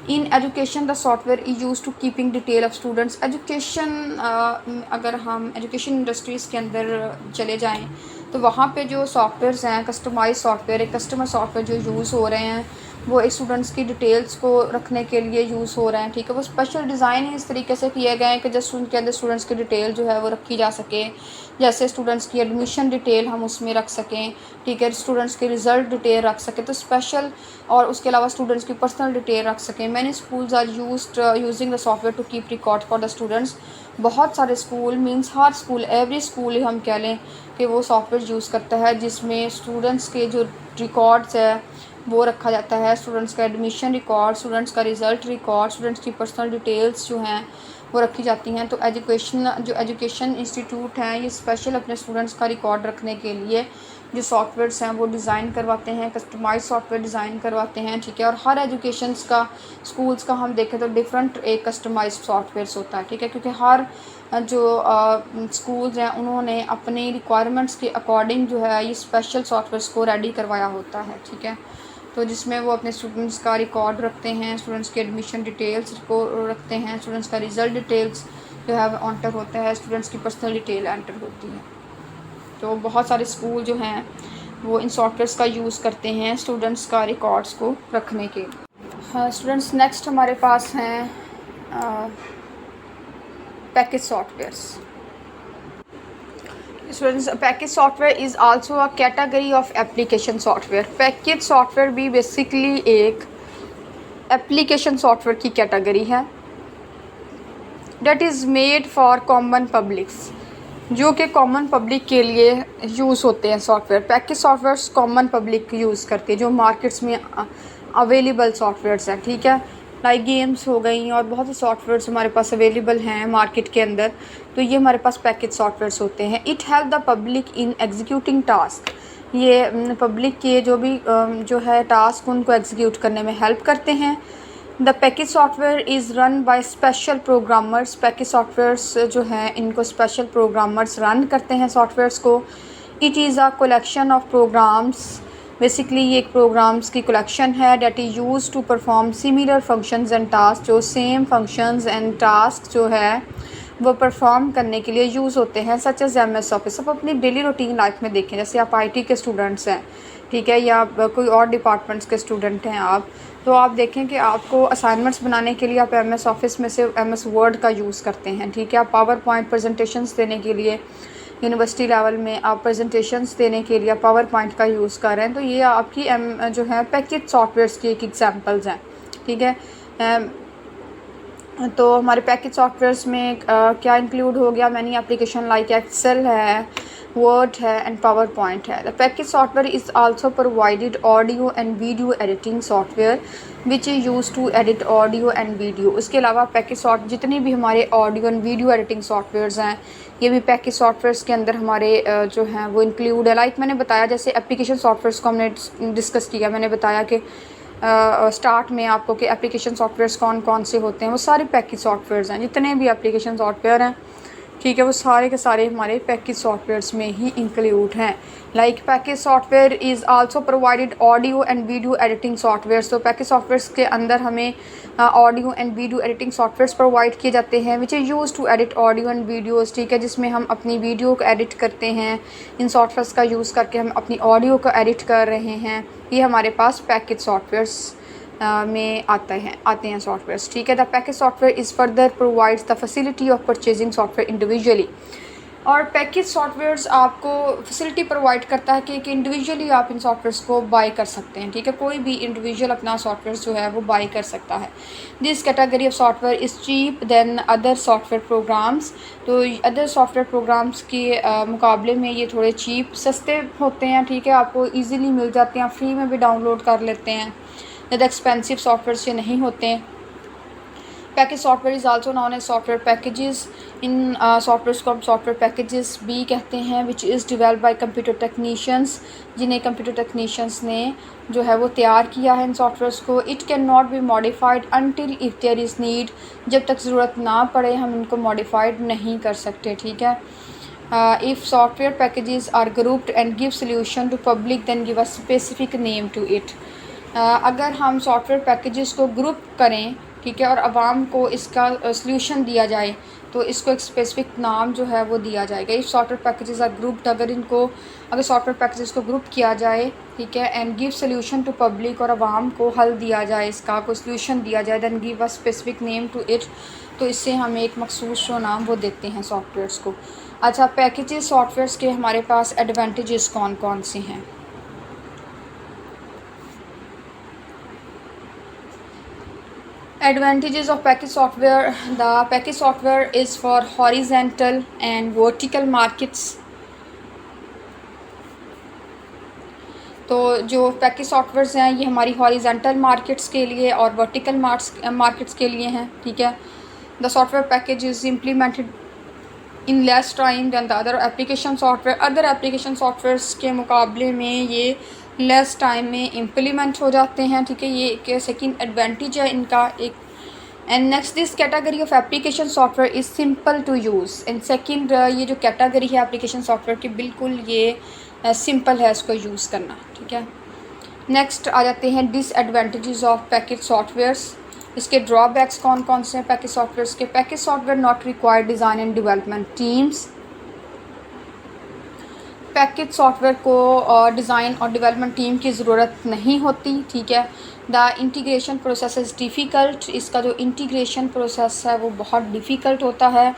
In education the software is use to keeping detail of students. Education अगर हम एजुकेशन इंडस्ट्रीज़ के अंदर चले जाएं तो वहाँ पे जो सॉफ्टवेयर्स हैं, कस्टमाइज सॉफ्टवेयर, एक कस्टमर सॉफ्टवेयर जो यूज़ हो रहे हैं वो एक स्टूडेंट्स की डिटेल्स को रखने के लिए यूज़ हो रहे हैं, ठीक है। वो स्पेशल डिज़ाइन ही इस तरीके से किए गए हैं कि जस्ट उनके अंदर स्टूडेंट्स की डिटेल जो है वो रखी जा सके। जैसे स्टूडेंट्स की एडमिशन डिटेल हम उसमें रख सकें, ठीक है, स्टूडेंट्स के रिज़ल्ट डिटेल रख सकें, तो स्पेशल, और उसके अलावा स्टूडेंट्स की पर्सनल डिटेल रख सकें। Many schools are using the software to keep record for the students. बहुत सारे स्कूल मीन्स हर स्कूल, एवरी स्कूल हम कह लें कि वो सॉफ्टवेयर यूज़ करता है जिसमें स्टूडेंट्स के जो रिकॉर्ड्स है वो रखा जाता है। स्टूडेंट्स का एडमिशन रिकॉर्ड, स्टूडेंट्स का रिज़ल्ट रिकॉर्ड, स्टूडेंट्स की पर्सनल डिटेल्स जो हैं वो रखी जाती हैं। तो एजुकेशन इंस्टीट्यूट हैं ये स्पेशल अपने स्टूडेंट्स का रिकॉर्ड रखने के लिए जो सॉफ्टवेयर्स हैं वो डिज़ाइन करवाते हैं, कस्टमाइज सॉफ्टवेयर डिज़ाइन करवाते हैं, ठीक है। और हर एजुकेशंस का, स्कूल्स का हम देखें तो डिफरेंट एक कस्टमाइज सॉफ्टवेयर्स होता है, ठीक है, क्योंकि हर जो स्कूल्स हैं उन्होंने अपनी रिक्वायरमेंट्स के अकॉर्डिंग जो है ये स्पेशल सॉफ्टवेयर्स को रेडी करवाया होता है, ठीक है। तो जिसमें वो अपने स्टूडेंट्स का रिकॉर्ड रखते हैं, स्टूडेंट्स के एडमिशन डिटेल्स को रखते हैं, स्टूडेंट्स का रिज़ल्ट डिटेल्स जो है वो एंटर होता है, स्टूडेंट्स की पर्सनल डिटेल एंटर होती है। तो बहुत सारे स्कूल जो हैं वो इन सॉफ्टवेयर्स का यूज़ करते हैं स्टूडेंट्स का रिकॉर्ड्स को रखने के। हाँ स्टूडेंट्स, नेक्स्ट हमारे पास हैं package softwares. Students, package software is also a category of application software. Package software भी बेसिकली एक एप्लीकेशन सॉफ्टवेयर की कैटेगरी है that is made for common publics, जो कि कॉमन पब्लिक के लिए यूज़ होते हैं software. Package softwares common public use करती है, जो मार्केट्स में अवेलेबल सॉफ्टवेयर्स हैं, ठीक है, लाइक गेम्स हो गई और बहुत से सॉफ्टवेयर्स हमारे पास अवेलेबल हैं मार्केट के अंदर, तो ये हमारे पास पैकेज सॉफ्टवेयर्स होते हैं। It help the public in executing task, ये पब्लिक के जो भी जो है टास्क उनको एग्जीक्यूट करने में हेल्प करते हैं। The package software is run by special programmers, package softwares जो हैं इनको स्पेशल प्रोग्रामर्स रन करते हैं सॉफ्टवेयर्स को। It is a collection of programs, basically ये एक प्रोग्राम्स की कलेक्शन है that is use to perform similar functions and task, जो सेम फंक्शंस एंड टास्क जो है वो परफॉर्म करने के लिए यूज़ होते हैं, सच एज MS ऑफिस। आप अपनी डेली रूटीन लाइफ में देखें, जैसे आप IT के स्टूडेंट्स हैं, ठीक है, या कोई और डिपार्टमेंट्स के स्टूडेंट हैं आप, तो आप देखें कि आपको असाइनमेंट्स बनाने के लिए आप MS ऑफिस में से MS वर्ड का यूज़ करते हैं, ठीक है। आप पावर पॉइंट प्रेजेंटेशंस देने के लिए यूनिवर्सिटी लेवल में आप प्रेजेंटेशंस देने के लिए पावर पॉइंट का यूज़ कर रहे हैं, तो ये आपकी जो है पैकेज सॉफ्टवेयर्स की एक एग्जांपल्स हैं, ठीक है। तो हमारे पैकेज सॉफ्टवेयर्स में क्या इंक्लूड हो गया, मैनी एप्लीकेशन लाइक एक्सेल है, वर्ड है एंड पावर पॉइंट है। The package software is also provided audio and video editing software which is use to edit audio and video. उसके अलावा पैकेज सॉफ्ट जितने भी हमारे audio and video editing softwares हैं ये भी पैकेज सॉफ्टवेयर्स के अंदर हमारे जो हैं वो इंक्लूड है। लाइक मैंने बताया जैसे एप्लीकेशन सॉफ्टवेयर्स को हमने डिस्कस किया, मैंने बताया कि स्टार्ट में आपको कि एप्लीकेशन सॉफ्टवेयर्स कौन कौन से होते हैं, वो सारे पैकेज सॉफ्टवेयर्स हैं। जितने भी एप्लीकेशन सॉफ्टवेयर हैं ठीक है वो सारे के सारे हमारे पैकेज सॉफ्टवेयर्स में ही इंक्लूड हैं। Like package software is also provided audio and video editing software. तो पैकेज सॉफ्टवेयर्स के अंदर हमें audio and video editing softwares provide किए जाते हैं which is use to edit audio and videos, ठीक है, जिसमें हम अपनी वीडियो को एडिट करते हैं। इन सॉफ्टवेयर्स का यूज़ करके हम अपनी ऑडियो को एडिट कर रहे हैं। ये हमारे पास पैकेज सॉफ्टवेयर्स में आते हैं सॉफ्टवेयर्स, ठीक है। The package software is further provides the facility of purchasing software individually. और पैकेज सॉफ्टवेयर्स आपको फैसिलिटी प्रोवाइड करता है कि इंडिविजुअली आप इन सॉफ्टवेयर्स को बाय कर सकते हैं, ठीक है। कोई भी इंडिविजुअल अपना सॉफ्टवेयर जो है वो बाय कर सकता है। This category of software is cheap than other software programs. तो अदर सॉफ्टवेयर प्रोग्राम्स के मुकाबले में ये थोड़े चीप सस्ते होते हैं, ठीक है, आपको ईज़िली मिल जाते हैं, फ्री में भी डाउनलोड कर लेते हैं। ज़्यादा एक्सपेंसिव सॉफ्टवेयर ये नहीं होते हैं। Package software is also known as software packages. इन सॉफ्टवेयर को हम सॉफ्टवेयर पैकेजेस भी कहते हैं which is develop by computer technicians, जिन्हें कंप्यूटर टेक्नीशियंस ने जो है वो तैयार किया है इन सॉफ्टवेयर्स को। It can not be modified until if there is need. जब तक ज़रूरत ना पड़े हम इनको मॉडिफाइड नहीं कर सकते, ठीक है। If software packages are grouped and give solution to public then give a specific name to it. अगर हम सॉफ्टवेयर पैकेजेस को ग्रुप करें, ठीक है, और आवाम को इसका सल्यूशन दिया जाए तो इसको एक स्पेसिफिक नाम जो है वो दिया जाएगा। If software packages are grouped, अगर सॉफ्टवेयर पैकेजेस को ग्रुप किया जाए, ठीक है, and give solution to public, और आवाम को हल दिया जाए, इसका कोई सल्यूशन दिया जाए, then give a specific name to it, तो इससे हम एक मखसूस जो नाम वो देते हैं सॉफ्टवेयर्स को। अच्छा, पैकेजेस सॉफ्टवेयर्स के हमारे पास एडवांटेजेस कौन कौन से हैं? Advantages of package software. The package software is for horizontal and vertical markets. तो जो पैकेज सॉफ्टवेयर्स हैं ये हमारी हॉरिजेंटल मार्केट्स के लिए और वर्टिकल मार्केट्स के लिए हैं, ठीक है। The software package is implemented in less time than the other application software. Other application softwares के मुकाबले में ये लेस टाइम में इम्प्लीमेंट हो जाते हैं, ठीक है। ये एक सेकेंड एडवांटेज है इनका एक। And next this category of application software is simple to use. And second ये जो कैटेगरी है एप्लीकेशन सॉफ्टवेयर की बिल्कुल ये सिंपल है इसको यूज़ करना, ठीक है। नेक्स्ट आ जाते हैं डिसएडवांटेजेस ऑफ पैकेज सॉफ्टवेयर्स। इसके ड्रॉबैक्स कौन कौन से हैं पैकेज सॉफ्टवेयर्स के? Package software not required design and development teams. Package software को डिज़ाइन और डेवलपमेंट टीम की ज़रूरत नहीं होती, ठीक है। The integration process is difficult. इसका जो इंटीग्रेशन प्रोसेस है वो बहुत डिफ़िकल्ट होता है।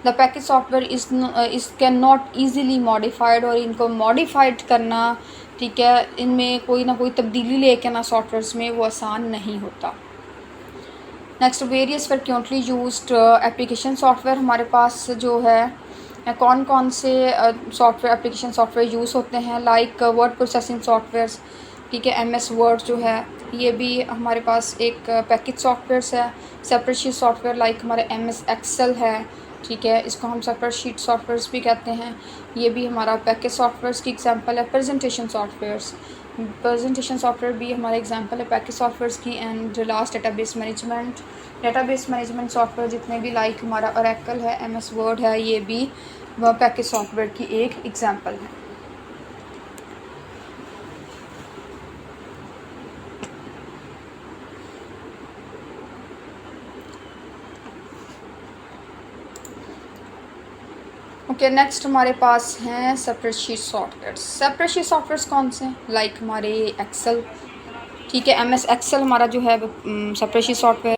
The package software is can not easily modified, और इनको मॉडिफाइड करना, ठीक है, इनमें कोई ना कोई तब्दीली लेके ना सॉफ्टवेयर्स में वो आसान नहीं होता। Next various frequently used application software. हमारे पास जो है कौन कौन से सॉफ्टवेयर एप्लीकेशन सॉफ्टवेयर यूज़ होते हैं? लाइक वर्ड प्रोसेसिंग सॉफ्टवेयर्स, ठीक है, MS वर्ड जो है ये भी हमारे पास एक पैकेज सॉफ्टवेयर्स है। स्प्रेडशीट सॉफ्टवेयर लाइक हमारे MS एक्सेल है, ठीक है, इसको हम स्प्रेडशीट सॉफ्टवेयर्स भी कहते हैं, ये भी हमारा पैकेज सॉफ्टवेयर्स की एग्जांपल है। प्रेजेंटेशन सॉफ्टवेयर भी हमारा एग्जांपल है पैकेज सॉफ्टवेयर्स की। And last database management software जितने भी लाइक हमारा ओरेकल है, MS वर्ड है, ये भी वह पैकेज सॉफ्टवेयर की एक एग्जांपल है। ओके, नेक्स्ट हमारे पास हैं स्प्रेडशीट सॉफ्टवेयर्स कौन से? लाइक हमारे एक्सेल, ठीक है, MS एक्सेल हमारा जो है spreadsheet software.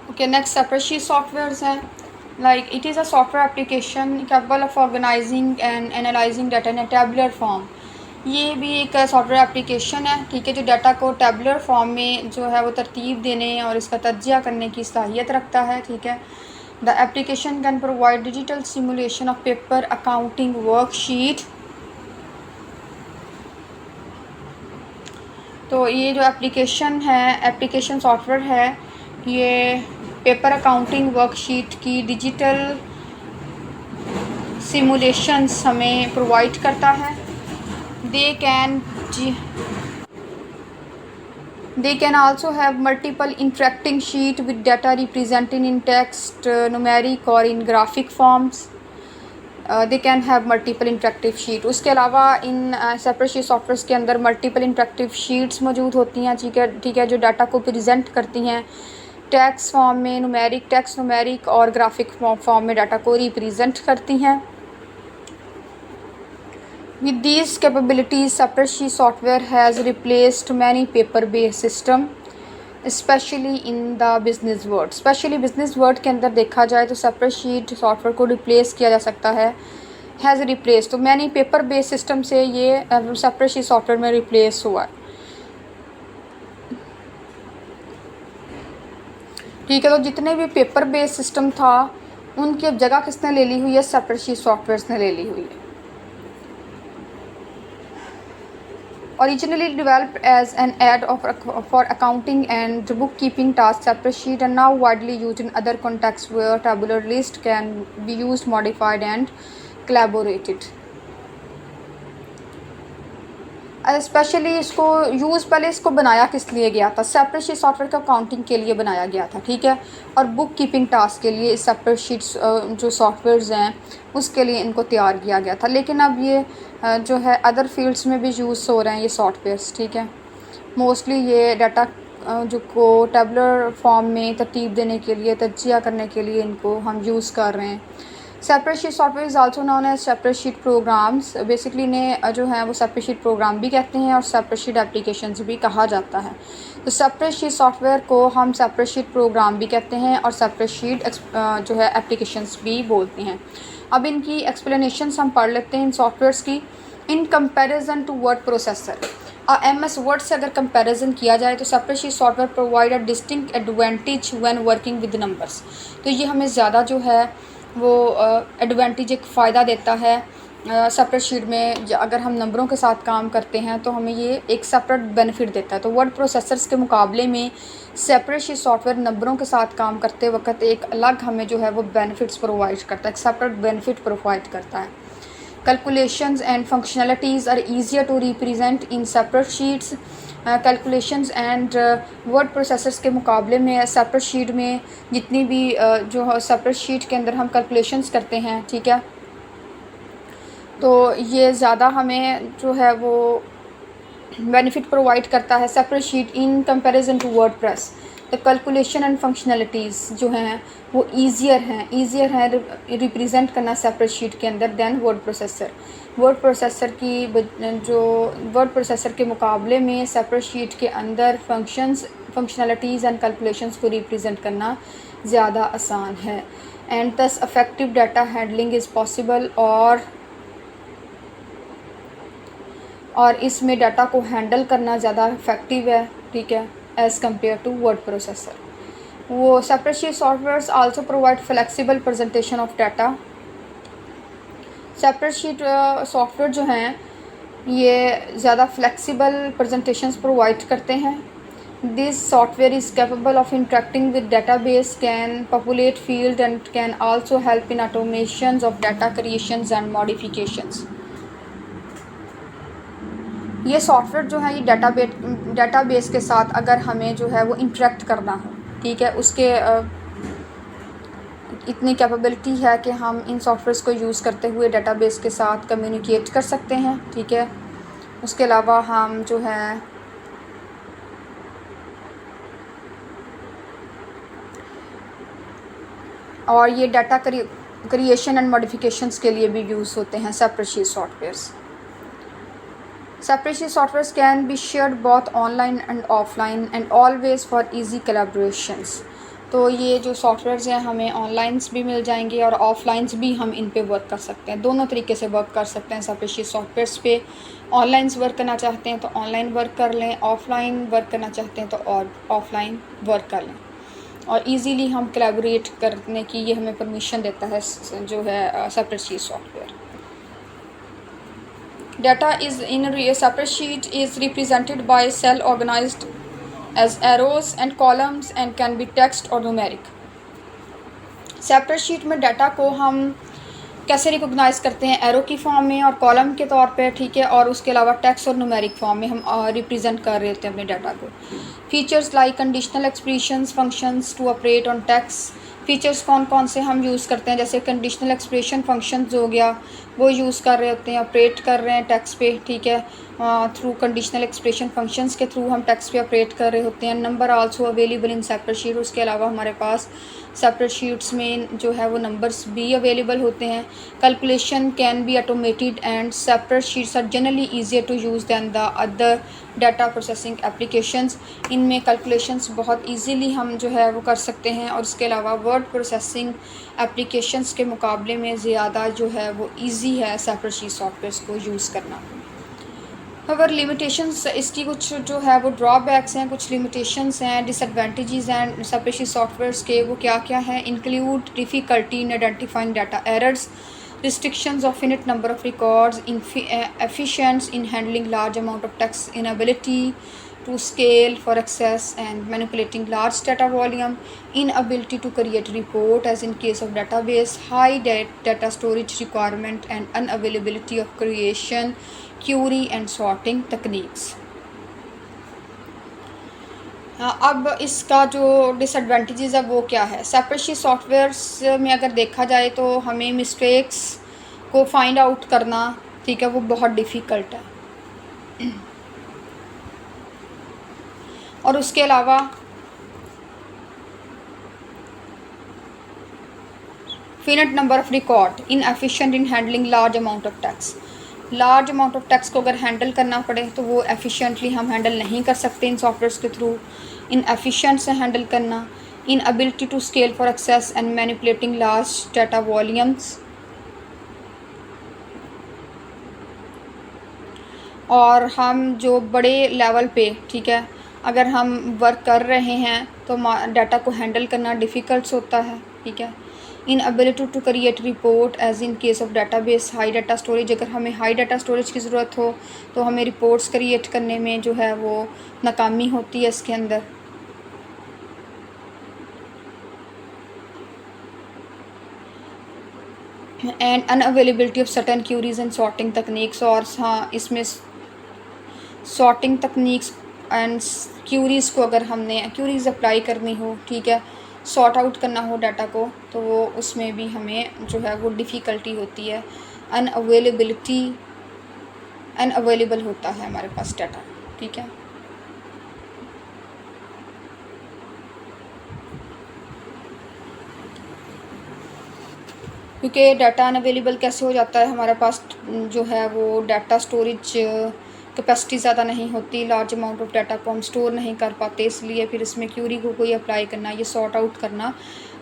Okay, next spreadsheet softwares हैं like it is a software application capable of organising and analysing data in a tabular form. ये भी एक सॉफ्टवेयर एप्लीकेशन है, ठीक है, जो डाटा को टेबुलर फॉर्म में जो है वो तरतीब देने और इसका तज्जिया करने की सलाहियत रखता है, ठीक है। The application can provide digital simulation of paper accounting worksheet, तो ये जो एप्लीकेशन सॉफ्टवेयर है, ये पेपर अकाउंटिंग वर्कशीट की डिजिटल सिमुलेशंस हमें प्रोवाइड करता है। They can also have multiple interacting sheet with data represented in text, numeric or in graphic forms. They can have multiple interactive sheet। उसके अलावा in separate sheet software के अंदर multiple interactive sheets मौजूद होती हैं, ठीक है, जो डाटा को प्रेजेंट करती हैं टेक्स्ट फॉर्म में, न्यूमेरिक और ग्राफिक फॉर्म में डाटा को रिप्रेजेंट करती हैं। With these capabilities, separate sheet software has replaced many paper-based system, especially in the business world। Especially business world के अंदर देखा जाए तो separate sheet software को replace किया जा सकता है, has replaced। तो many paper-based system से ये separate sheet software में replace हुआ है, ठीक है। तो जितने भी paper-based system था उनकी अब जगह किसने ले ली हुई है? separate sheet softwares ने ले ली हुई है। Originally developed as an for accounting and bookkeeping tasks, separate sheet are now widely used in other contexts where tabular list can be used, modified and collaborated। Specially इसको पहले इसको बनाया किस लिए गया था? सेपरेट शीट सॉफ्टवेयर का accounting के लिए बनाया गया था, ठीक है, और बुक कीपिंग टास्क के लिए सेपरेट शीट्स जो सॉफ्टवेयर्स हैं उसके लिए इनको तैयार किया गया था। लेकिन अब ये जो है अदर फील्ड्स में भी यूज़ हो रहे हैं ये सॉफ्टवेयर्स, ठीक है। मोस्टली ये डाटा जो को टेबुलर फॉर्म में तरतीब देने के लिए, तज्जिया करने के लिए इनको हम यूज़ कर रहे हैं। Separate sheet software is also known as separate sheet programs. Basically इन्हें जो है वो सेपरेट शीट प्रोग्राम भी कहते हैं और सेपरेट शीट एप्लीकेशंस भी कहा जाता है। तो सेपरेट शीट सॉफ्टवेयर को हम सेपरेट शीट प्रोग्राम भी कहते हैं और सेपरेट शीट जो है एप्लीकेशंस भी बोलते हैं। अब इनकी एक्सप्लेनेशंस हम पढ़ लेते हैं इन सॉफ्टवेयर्स की। In comparison to word processor, MS Word से अगर कंपैरिजन किया जाए तो separate sheet software provide a distinct advantage when working with numbers. तो ये हमें ज़्यादा जो है वो एडवांटेज, एक फ़ायदा देता है सेपरेट शीट में। अगर हम नंबरों के साथ काम करते हैं तो हमें ये एक सेपरेट बेनिफिट देता है। तो वर्ड प्रोसेसर्स के मुकाबले में सेपरेट शीट सॉफ्टवेयर नंबरों के साथ काम करते वक्त एक अलग हमें जो है वो बेनिफिट्स प्रोवाइड करता है, एक सेपरेट बेनिफिट प्रोवाइड करता है। Calculations and functionalities are easier to represent in separate sheets. Calculations and word processors के मुकाबले में सेपरेट शीट में जितनी भी जो सेपरेट शीट के अंदर हम कैलकुलेशंस करते हैं, ठीक है, तो ये ज़्यादा हमें जो है वो बेनिफिट प्रोवाइड करता है separate sheet in comparison to WordPress. The calculation and functionalities जो हैं वो ईजियर हैं रिप्रेजेंट करना सेपरेट शीट के अंदर than word processor. Word processor के मुकाबले में सेपरेट शीट के अंदर फंक्शनलिटीज़ एंड कैलकुलेशंस को रिप्रेजेंट करना ज़्यादा आसान है। And thus effective data handling is possible, और इसमें डाटा को हैंडल करना ज़्यादा इफ़ेक्टिव है, ठीक है, as compare to word processor. वो separate sheet softwares also provide flexible presentation of data. Separate sheet software जो हैं ये ज़्यादा फ्लेक्सिबल प्रेजेंटेशंस प्रोवाइड करते हैं। This software is capable of interacting with database, can populate field and can also help in automations of data creations and modifications. ये software जो है ये डाटाबेस के साथ अगर हमें जो है वो इंटरेक्ट करना हो, ठीक है, उसके इतनी कैपेबिलिटी है कि हम इन सॉफ्टवेयर्स को यूज़ करते हुए डाटाबेस के साथ कम्युनिकेट कर सकते हैं, ठीक है। उसके अलावा हम जो है और ये डाटा क्रिएशन एंड मॉडिफिकेशंस के लिए भी यूज़ होते हैं separate sheet softwares. Separate sheet softwares can be shared both online and offline and always for easy collaborations। तो ये जो सॉफ्टवेयर्स हैं हमें ऑनलाइंस भी मिल जाएंगे और ऑफलाइंस भी हम इन पे वर्क कर सकते हैं, दोनों तरीके से वर्क कर सकते हैं। सेपरेट शीट सॉफ्टवेयर्स पे ऑनलाइंस वर्क करना चाहते हैं तो ऑनलाइन वर्क कर लें, ऑफलाइन वर्क करना चाहते हैं तो और ऑफलाइन वर्क कर लें, और इजीली हम कोलैबोरेट करने की ये हमें परमिशन देता है जो है separate sheet software. Data is in a separate sheet is represented by cell organized as arrows and columns and can be text or numeric. Separate sheet में डाटा को हम कैसे रिकॉग्नाइज करते हैं, एरो की फॉर्म में और कॉलम के तौर पे, ठीक है, और उसके अलावा टेक्स्ट और न्यूमेरिक फॉर्म में हम रिप्रेजेंट कर रहे होते हैं अपने डाटा को. Features like conditional expressions functions to operate on text. Features कौन कौन से हम यूज़ करते हैं, जैसे कंडीशनल एक्सप्रेशन फंक्शंस हो गया, वो यूज़ कर रहे होते हैं, ऑपरेट कर रहे हैं टेक्स्ट पे, ठीक है, थ्रू कंडीशनल एक्सप्रेशन फंक्शंस के थ्रू हम टेक्स्ट पे ऑपरेट कर रहे होते हैं. Number also available in separate sheet. उसके अलावा हमारे पास सेपरेट शीट्स में जो है वो नंबर्स भी अवेलेबल होते हैं. Calculation can be automated and separate sheets are generally easier to use than the other data processing applications. इनमें कैलकुलेशंस बहुत इजीली हम जो है वो कर सकते हैं और इसके अलावा वर्ड प्रोसेसिंग एप्लीकेशंस के मुकाबले में ज़्यादा जो है वो इजी है सेपरेट शीट सॉफ्टवेयर्स को यूज़ करना. अगर लिमिटेशंस इसकी कुछ जो है वो ड्रॉबैक्स हैं, कुछ लिमिटेशंस हैं, डिसएडवांटेजेस हैं सेपरेट शीट सॉफ्टवेयर्स के, वो क्या क्या हैं. Include difficulty in identifying data errors, restrictions of finite number of records, efficiency in handling large amount of text, inability to scale for access and manipulating large data volume, inability to create report as in case of database, high data storage requirement and unavailability of creation, query and sorting techniques. अब इसका जो disadvantages है वो क्या है. Separate sheet softwares में अगर देखा जाए तो हमें मिस्टेक्स को फाइंड आउट करना, ठीक है, वो बहुत डिफ़िकल्ट है. और उसके अलावा finite number of record, inefficient in handling large amount of text. Large amount of text को अगर हैंडल करना पड़े तो वो एफिशिएंटली हम हैंडल नहीं कर सकते इन सॉफ्टवेयर्स के थ्रू. इनएफिशिएंट से हैंडल करना, inability to scale for access and manipulating large data volumes. और हम जो बड़े लेवल पे, ठीक है, अगर हम वर्क कर रहे हैं तो डाटा को हैंडल करना डिफ़िकल्ट होता है, ठीक है. Inability to create report as in case of database, high data storage. अगर हमें हाई डाटा स्टोरेज की ज़रूरत हो तो हमें रिपोर्ट्स क्रिएट करने में जो है वो नाकामी होती है इसके अंदर. And unavailability of certain queries and sorting तकनीक्स. और हाँ, इसमें सॉर्टिंग तकनीक्स एंड क्यूरीज़ को अगर हमने क्यूरीज़ अप्लाई करनी हो, ठीक है, सॉर्ट आउट करना हो डाटा को, तो वो उसमें भी हमें जो है वो डिफ़िकल्टी होती है. अनअवेलेबल होता है हमारे पास डाटा, ठीक है. क्योंकि डाटा अनअवेलेबल कैसे हो जाता है, हमारे पास जो है वो डाटा स्टोरेज कैपेसिटी ज़्यादा नहीं होती, लार्ज अमाउंट ऑफ डाटा को हम स्टोर नहीं कर पाते, इसलिए फिर इसमें क्यूरी को कोई अप्लाई करना, ये सॉर्ट आउट करना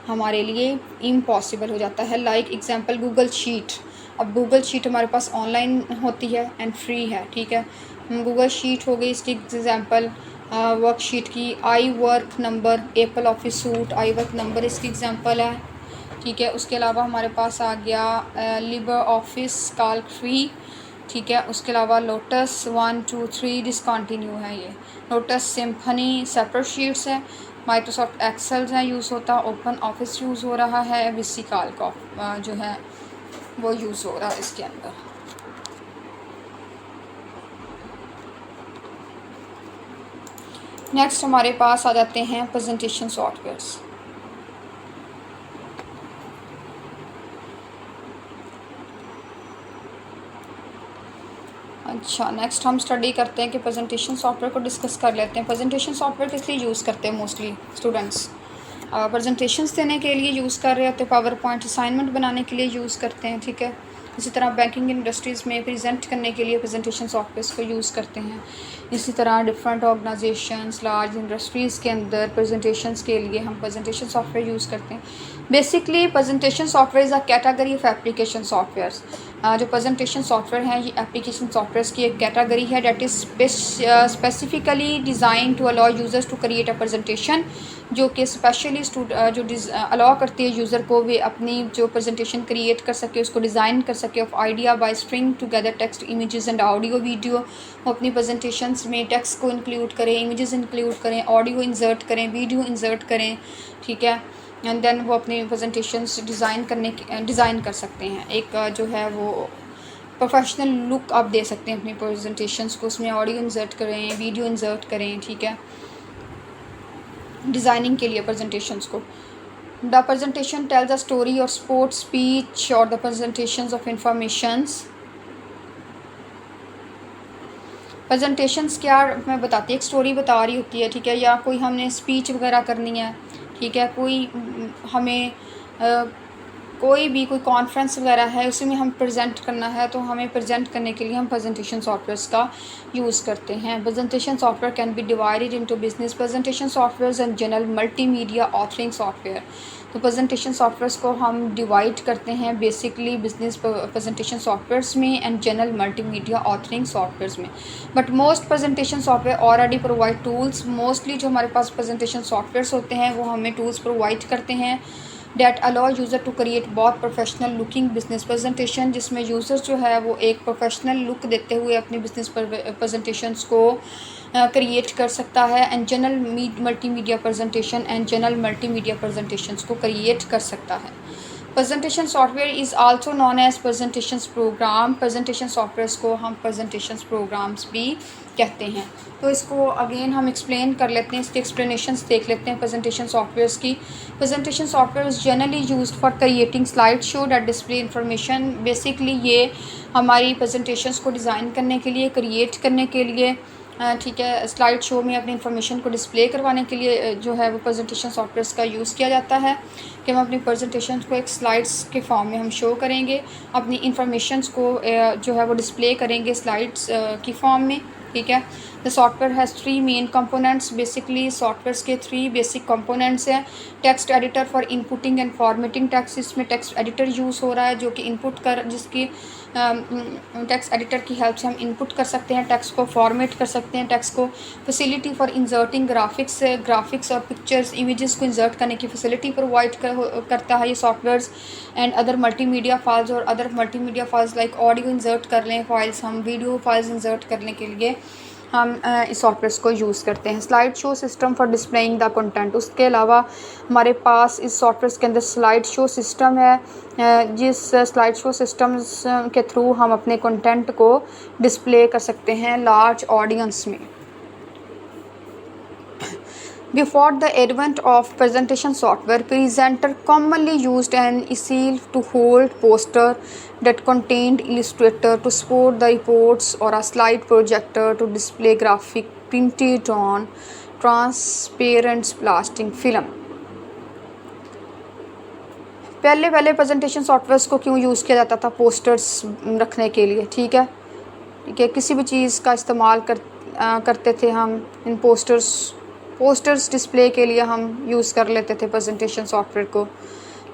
हमारे लिए इम्पॉसिबल हो जाता है. Like example Google sheet. अब गूगल शीट हमारे पास ऑनलाइन होती है एंड फ्री है, ठीक है. गूगल शीट हो गई इसकी एग्जांपल. वर्कशीट की I work number, Apple office suit, I work number इसकी एग्जांपल है, ठीक है. उसके अलावा हमारे पास आ गया लिबर ऑफिस काल्क फ्री, ठीक है. उसके अलावा लोटस 1 2 3 डिसकंटिन्यू है ये. लोटस सिम्फनी सेपरेट शीट्स है. माइक्रोसॉफ्ट एक्सेल है यूज़ होता, ओपन ऑफिस यूज़ हो रहा है, विसी काल्क जो है वो यूज़ हो रहा है इसके अंदर. नेक्स्ट हमारे पास आ जाते हैं प्रेजेंटेशन सॉफ्टवेयर्स. अच्छा, नेक्स्ट हम स्टडी करते हैं कि प्रेजेंटेशन सॉफ्टवेयर को डिस्कस कर लेते हैं. प्रेजेंटेशन सॉफ्टवेयर किस लिए यूज़ करते हैं मोस्टली स्टूडेंट्स? प्रेजेंटेशंस देने के लिए यूज़ कर रहे होते हैं, पावर पॉइंट असाइनमेंट बनाने के लिए यूज़ करते हैं, ठीक है. इसी तरह बैंकिंग इंडस्ट्रीज़ में प्रेजेंट करने के लिए प्रेजेंटेशन सॉफ्टवेयर्स को यूज़ करते हैं. इसी तरह डिफरेंट ऑर्गेनाइजेशंस, लार्ज इंडस्ट्रीज़ के अंदर प्रेजेंटेशंस के लिए हम प्रेजेंटेशन सॉफ्टवेयर यूज़ करते हैं. Basically presentation software is a category of application softwares. जो प्रेजेंटेशन सॉफ्टवेयर हैं ये एप्लीकेशन सॉफ्टवेयर की एक कैटेगरी है that is specifically design to allow users to create a presentation, जो कि स्पेशली जो अलाउ करती है यूज़र को वे अपनी जो प्रेजेंटेशन क्रिएट कर सके, उसको डिज़ाइन कर सके of idea by string together text images and audio video. वो अपनी प्रेजेंटेशंस में टेक्स्ट को इंक्लूड करें, इमेजेस इंक्लूड करें, ऑडियो इंसर्ट करें, वीडियो इंसर्ट करें, ठीक है। एंड देन वो अपने प्रेजेंटेशंस डिज़ाइन कर सकते हैं। एक जो है वो प्रोफेशनल लुक आप दे सकते हैं अपनी प्रेजेंटेशंस को, उसमें ऑडियो इंसर्ट करें, वीडियो इंसर्ट करें, ठीक है, डिज़ाइनिंग के लिए प्रेजेंटेशंस को। The presentation tales a story और स्पोर्ट स्पीच और the presentations of informations. Presentations क्या मैं बताती है, एक स्टोरी बता रही होती है, ठीक है, या कोई हमने स्पीच वगैरह करनी है, ठीक है, कोई हमें कोई कॉन्फ्रेंस वगैरह है उसी में हम प्रेजेंट करना है, तो हमें प्रेजेंट करने के लिए हम प्रेजेंटेशन सॉफ्टवेयर्स का यूज़ करते हैं। Presentation software can be divided into business presentation softwares and general multimedia authoring software. तो प्रेजेंटेशन सॉफ्टवेयर्स को हम डिवाइड करते हैं बेसिकली बिजनेस प्रेजेंटेशन सॉफ्टवेयर्स में and general multimedia authoring softwares में। But most presentation software already provide tools. Mostly जो हमारे पास प्रेजेंटेशन सॉफ्टवेयर्स होते हैं वो हमें टूल्स प्रोवाइड करते हैं that allow user to create बहुत प्रोफेशनल लुकिंग बिजनेस प्रेजेंटेशन, जिसमें यूज़र जो है वो एक प्रोफेशनल लुक देते हुए अपनी बिजनेस प्रेजेंटेशंस को क्रिएट कर सकता है and general multimedia presentation and general multimedia presentations को क्रिएट कर सकता है। Presentation software is also known as presentation program. Presentation softwares को हम प्रेजेंटेशन प्रोग्राम्स भी कहते हैं। तो इसको अगेन हम एक्सप्लेन कर लेते हैं, इसके एक्सप्लेनेशंस देख लेते हैं प्रेजेंटेशन सॉफ्टवेयर्स की। Presentation software is generally used for creating slide show that display information. Basically ये हमारी प्रेजेंटेशंस को डिज़ाइन करने के लिए, क्रिएट करने के लिए, ठीक है, स्लाइड शो में अपनी इन्फॉर्मेशन को डिस्प्ले करवाने के लिए जो है वो प्रेजेंटेशन सॉफ्टवेयर्स का यूज़ किया जाता है कि हम अपनी प्रेजेंटेशन को एक स्लाइड्स के फॉर्म में हम शो करेंगे, अपनी इन्फॉर्मेशंस को जो है वो डिस्प्ले करेंगे स्लाइड्स की फॉर्म में, ठीक है। The software has 3 main components. Basically softwares के 3 बेसिक कंपोनेंट्स हैं। Text editor for inputting and formatting text, इसमें टेक्स्ट एडिटर यूज़ हो रहा है जो कि इनपुट कर जिसकी टेक्स्ट एडिटर की हेल्प से हम इनपुट कर सकते हैं, टेक्स्ट को फॉर्मेट कर सकते हैं टेक्स्ट को। फैसिलिटी फॉर इंसर्टिंग ग्राफिक्स और पिक्चर्स, इमेजेस को इंसर्ट करने की फैसिलिटी प्रोवाइड करता है ये softwares. And other multimedia files और other multimedia files like audio insert कर लें फाइल्स, हम वीडियो फाइल्स इंसर्ट करने के लिए हम इस सॉफ्टवेयर्स को यूज़ करते हैं। Slide show system for displaying the content, उसके अलावा हमारे पास इस सॉफ्टवेयर्स के अंदर स्लाइड शो सिस्टम है, जिस स्लाइड शो सिस्टम्स के थ्रू हम अपने कंटेंट को डिस्प्ले कर सकते हैं लार्ज ऑडियंस में। Before the advent of presentation software, presenter commonly used an easel to hold poster that contained illustrator to support the reports or a slide projector to display graphic printed on transparent plastic film. पहले presentation softwares को क्यों use किया जाता था? Posters रखने के लिए, ठीक है, किसी भी चीज़ का इस्तेमाल करते थे हम इन पोस्टर्स डिस्प्ले के लिए हम यूज़ कर लेते थे प्रेजेंटेशन सॉफ्टवेयर को,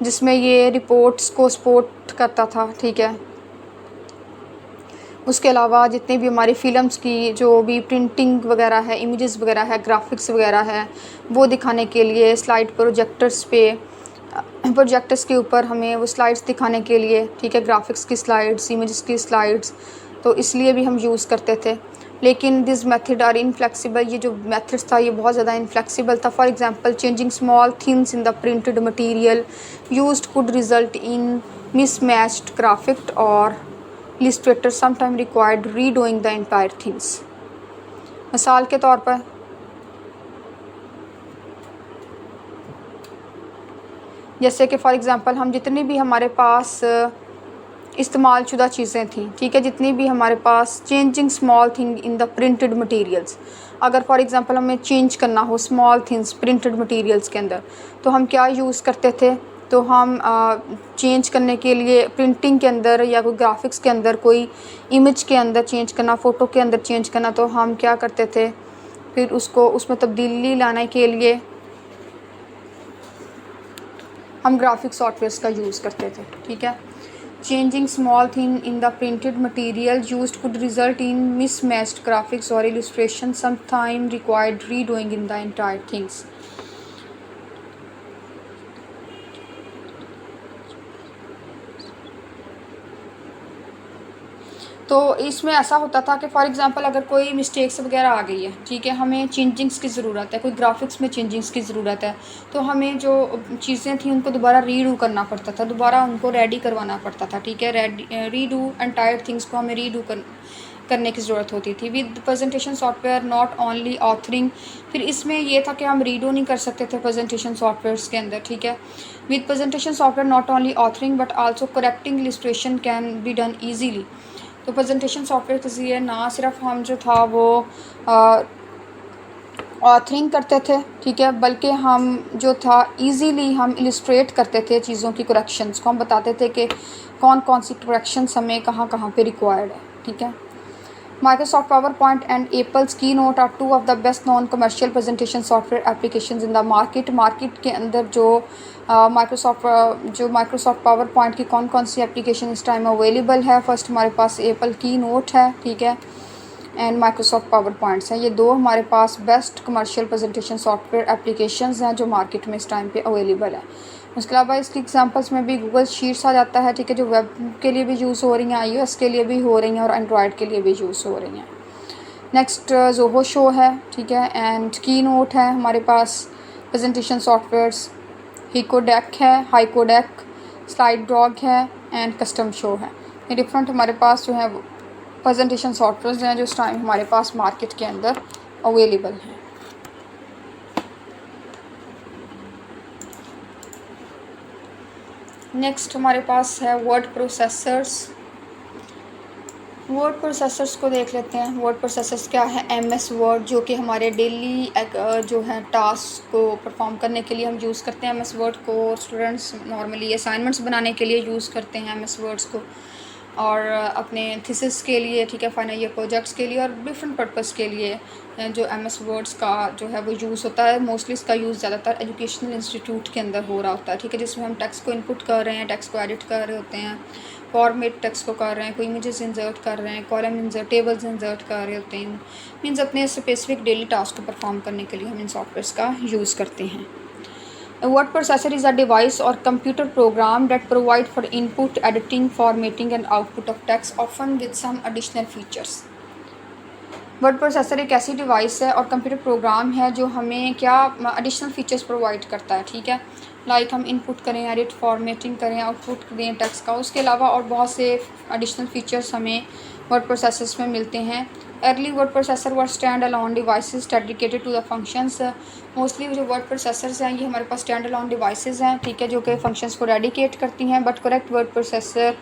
जिसमें ये रिपोर्ट्स को सपोर्ट करता था, ठीक है। उसके अलावा जितनी भी हमारी फ़िल्म्स की जो भी प्रिंटिंग वगैरह है, इमेजेस वगैरह है, ग्राफिक्स वगैरह है, वो दिखाने के लिए स्लाइड प्रोजेक्टर्स के ऊपर हमें वो स्लाइड्स दिखाने के लिए, ठीक है, ग्राफिक्स की स्लाइड्स, इमेजेस की स्लाइड्स, तो इसलिए भी हम यूज़ करते थे। लेकिन दिस मेथड आर इनफ्लेक्सिबल, ये जो मेथड्स था ये बहुत ज़्यादा इनफ्लेक्सिबल था। For example changing small things in the printed material used could result in mismatched graphic और illustrator sometime required redoing the entire things. मिसाल के तौर पर जैसे कि फॉर एग्ज़ाम्पल हम जितनी भी हमारे पास इस्तेमाल शुदा चीज़ें थी, ठीक है, जितनी भी हमारे पास changing small thing in the printed materials, अगर फॉर एग्ज़ाम्पल हमें चेंज करना हो स्मॉल थिंग्स प्रिंटेड मटेरियल्स के अंदर, तो हम क्या यूज़ करते थे? तो हम चेंज करने के लिए प्रिंटिंग के अंदर या कोई ग्राफिक्स के अंदर, कोई इमेज के अंदर चेंज करना, फ़ोटो के अंदर चेंज करना, तो हम क्या करते थे? फिर उसको उसमें तब्दीली लाने के लिए हम ग्राफिक सॉफ्टवेयर्स का यूज़ करते थे, ठीक है। changing small thing in the printed material used could result in mismatched graphics or illustration, sometimes required redoing in the entire things. तो इसमें ऐसा होता था कि फॉर एग्ज़ाम्पल अगर कोई मिस्टेक्स वगैरह आ गई है, ठीक है, हमें चेंजिंग्स की ज़रूरत है, कोई ग्राफिक्स में चेंजिंग्स की ज़रूरत है, तो हमें जो चीज़ें थी उनको दोबारा रीडू करना पड़ता था, दोबारा उनको रेडी करवाना पड़ता था, ठीक है, रीडू एंटायर थिंग्स को हमें रीडू करने की ज़रूरत होती थी। With presentation software not only authoring, फिर इसमें ये था कि हम रीडू नहीं कर सकते थे प्रेजेंटेशन सॉफ्टवेयर्स के अंदर, ठीक है। With presentation software not only authoring but also correcting illustration can be done easily. तो प्रेजेंटेशन सॉफ्टवेयर के ज़रिए ना सिर्फ हम जो था वो ऑथरिंग करते थे, ठीक है, बल्कि हम जो था इजीली हम इलस्ट्रेट करते थे चीज़ों की करेक्शंस को, हम बताते थे कि कौन कौन सी करेक्शंस हमें कहाँ कहाँ पे रिक्वायर्ड है, ठीक है। Microsoft PowerPoint and Apple's Keynote are two of the best known commercial presentation software applications in the market. Market के अंदर जो Microsoft PowerPoint की कौन कौन सी एप्लीकेशन इस टाइम अवेलेबल है, फर्स्ट हमारे पास Apple Keynote है, ठीक है, एंड Microsoft PowerPoint हैं। ये दो हमारे पास best commercial presentation software applications हैं जो मार्केट में इस टाइम पे अवेलेबल है। उसके अलावा इसकी एग्जांपल्स में भी गूगल शीट्स आ जाता है, ठीक है, जो वेब के लिए भी यूज़ हो रही हैं, iOS के लिए भी हो रही हैं और एंड्रॉयड के लिए भी यूज़ हो रही हैं। नेक्स्ट ज़ोहो शो है, ठीक है, एंड कीनोट है हमारे पास प्रेजेंटेशन सॉफ्टवेयर्स, हिकोडेक है, हाइकोडेक, स्लाइड डॉग है एंड कस्टम शो है। ये डिफरेंट हमारे पास जो है प्रेजेंटेशन सॉफ्टवेयर्स हैं जो इस टाइम हमारे पास मार्केट के अंदर अवेलेबल हैं। नेक्स्ट हमारे पास है वर्ड प्रोसेसर्स। वर्ड प्रोसेसर्स को देख लेते हैं। वर्ड प्रोसेसर्स क्या है? MS वर्ड, जो कि हमारे डेली जो है टास्क को परफॉर्म करने के लिए हम यूज़ करते हैं MS वर्ड को। स्टूडेंट्स नॉर्मली असाइनमेंट्स बनाने के लिए यूज़ करते हैं MS वर्ड्स को, और अपने थीसिस के लिए, ठीक है, फाइनल ईयर प्रोजेक्ट्स के लिए और डिफरेंट पर्पस के लिए जो MS वर्ड्स का जो है वो यूज़ होता है। मोस्टली इसका यूज़ ज़्यादातर एजुकेशनल इंस्टीट्यूट के अंदर हो रहा होता है, ठीक है, जिसमें हम टेक्स्ट को इनपुट कर रहे हैं, टेक्स्ट को एडिट कर रहे होते हैं, फॉर्मेट टेक्स्ट को कर रहे हैं, कोई इमेजेस इंसर्ट कर रहे हैं, कॉलम इंसर्ट, टेबल्स इंसर्ट कर रहे होते हैं। मीन्स अपने स्पेसिफिक डेली टास्क को परफॉर्म करने के लिए हम इन सॉफ्टवेयर्स का यूज़ करते हैं। A word processor is a device or computer program that provide for input, editing, formatting and output of text, often with some additional features. Word processor एक ऐसी डिवाइस है और कंप्यूटर प्रोग्राम है जो हमें क्या एडिशनल फीचर्स प्रोवाइड करता है, ठीक है, लाइक हम इनपुट करें, एडिट, फॉर्मेटिंग करें, आउटपुट दें टेक्स्ट का। उसके अलावा और बहुत से एडिशनल फीचर्स हमें वर्ड प्रोसेसर्स में मिलते हैं। Early word processor were stand alone devices dedicated to the functions. Mostly जो वर्ड प्रोसेसर्स हैं ये हमारे पास स्टैंड अलोन डिवाइसेस हैं, ठीक है, जो कि फंक्शंस को डेडिकेट करती हैं। बट करेक्ट वर्ड प्रोसेसर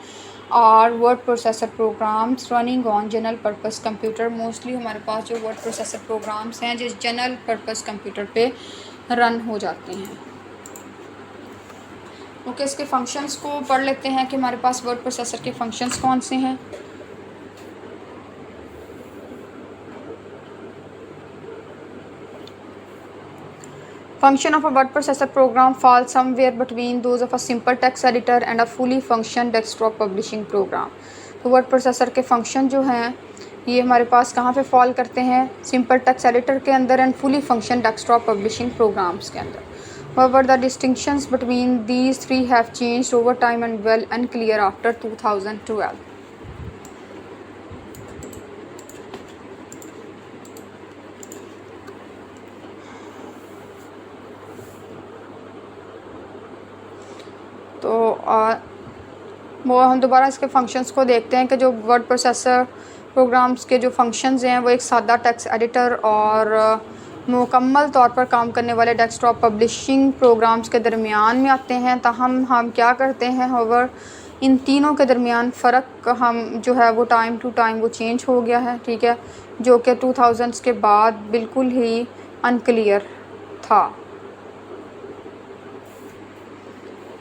और word processor programs running on general purpose computer. Mostly हमारे पास जो वर्ड प्रोसेसर प्रोग्राम्स हैं जो जनरल पर्पस कंप्यूटर पे रन हो जाते हैं। ओके, इसके फंक्शंस को पढ़ लेते हैं कि हमारे पास वर्ड प्रोसेसर के फंक्शंस कौन से हैं। Function of a word processor program falls somewhere between those of a simple text editor and a fully functioning desktop publishing program. तो वर्ड प्रोसेसर के फंक्शन जो हैं ये हमारे पास कहाँ पे फॉल करते हैं? सिंपल टेक्स्ट एडिटर के अंदर and fully function desktop publishing programs के अंदर। However, the distinctions between these three have changed over time and well unclear after 2012. तो वो हम दोबारा इसके फंक्शंस को देखते हैं कि जो वर्ड प्रोसेसर प्रोग्राम्स के जो फंक्शंस हैं वो एक सादा टेक्स्ट एडिटर और मुकम्मल तौर पर काम करने वाले डेस्कटॉप पब्लिशिंग प्रोग्राम्स के दरमियान में आते हैं। ताहम हम क्या करते हैं, होवर इन तीनों के दरमियान फ़र्क हम जो है वो टाइम टू टाइम वो चेंज हो गया है, ठीक है, जो कि 2000s के बाद बिल्कुल ही अनक्लियर था।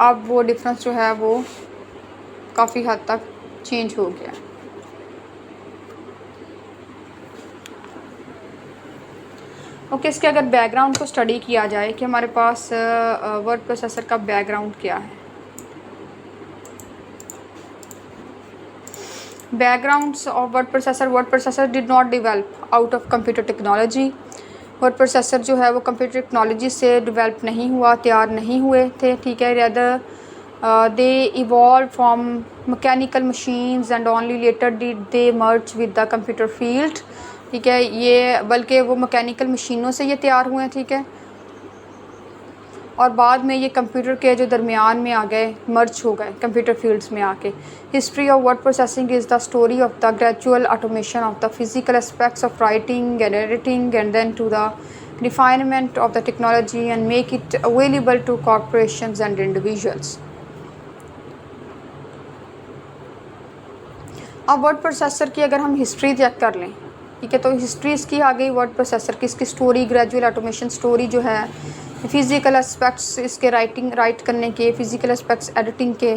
अब वो डिफरेंस जो है वो काफ़ी हद तक चेंज हो गया। ओके, इसके अगर बैकग्राउंड को स्टडी किया जाए कि हमारे पास वर्ड प्रोसेसर का बैकग्राउंड क्या है। Backgrounds of word processor did not develop out of computer technology. Word processor जो है वो कंप्यूटर टेक्नोलॉजी से डेवलप नहीं हुआ, तैयार नहीं हुए थे, ठीक है। Rather they evolve from mechanical machines and only later did they merge with the computer field, ठीक है। ये बल्कि वो मैकेनिकल मशीनों से ये तैयार हुए हैं, ठीक है, और बाद में ये कंप्यूटर के जो दरमियान में आ गए, मर्ज हो गए कंप्यूटर फील्ड्स में आके। History of word processing is the story of the gradual automation of the physical aspects of writing and editing and then to the refinement of the technology and make it available to corporations and individuals. अब word processor की अगर हम history check कर लें, ठीक है, तो history इसकी आ गई वर्ड प्रोसेसर की, इसकी स्टोरी, ग्रेजुअल ऑटोमेशन स्टोरी जो है, फिज़िकल एस्पेक्ट्स इसके राइट करने के, फिज़िकल एस्पेक्ट्स एडिटिंग के,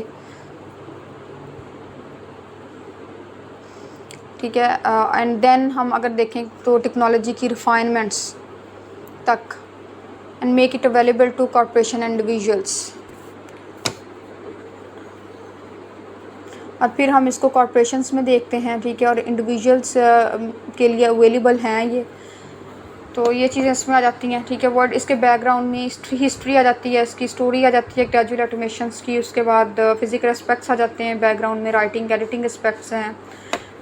ठीक है। एंड देन हम अगर देखें तो टेक्नोलॉजी की रिफाइनमेंट्स तक, and make it available to corporation and individuals. और फिर हम इसको कॉर्पोरेशंस में देखते हैं, ठीक है, और इंडिविजुअल्स के लिए अवेलेबल हैं ये, तो ये चीज़ें इसमें आ जाती हैं, ठीक है। वर्ड इसके बैकग्राउंड में हिस्ट्री आ जाती है, इसकी स्टोरी आ जाती है ग्रेजुअल ऑटोमेशंस की, उसके बाद फिजिकल एस्पेक्ट्स आ जाते हैं बैकग्राउंड में, राइटिंग एडिटिंग एस्पेक्ट्स हैं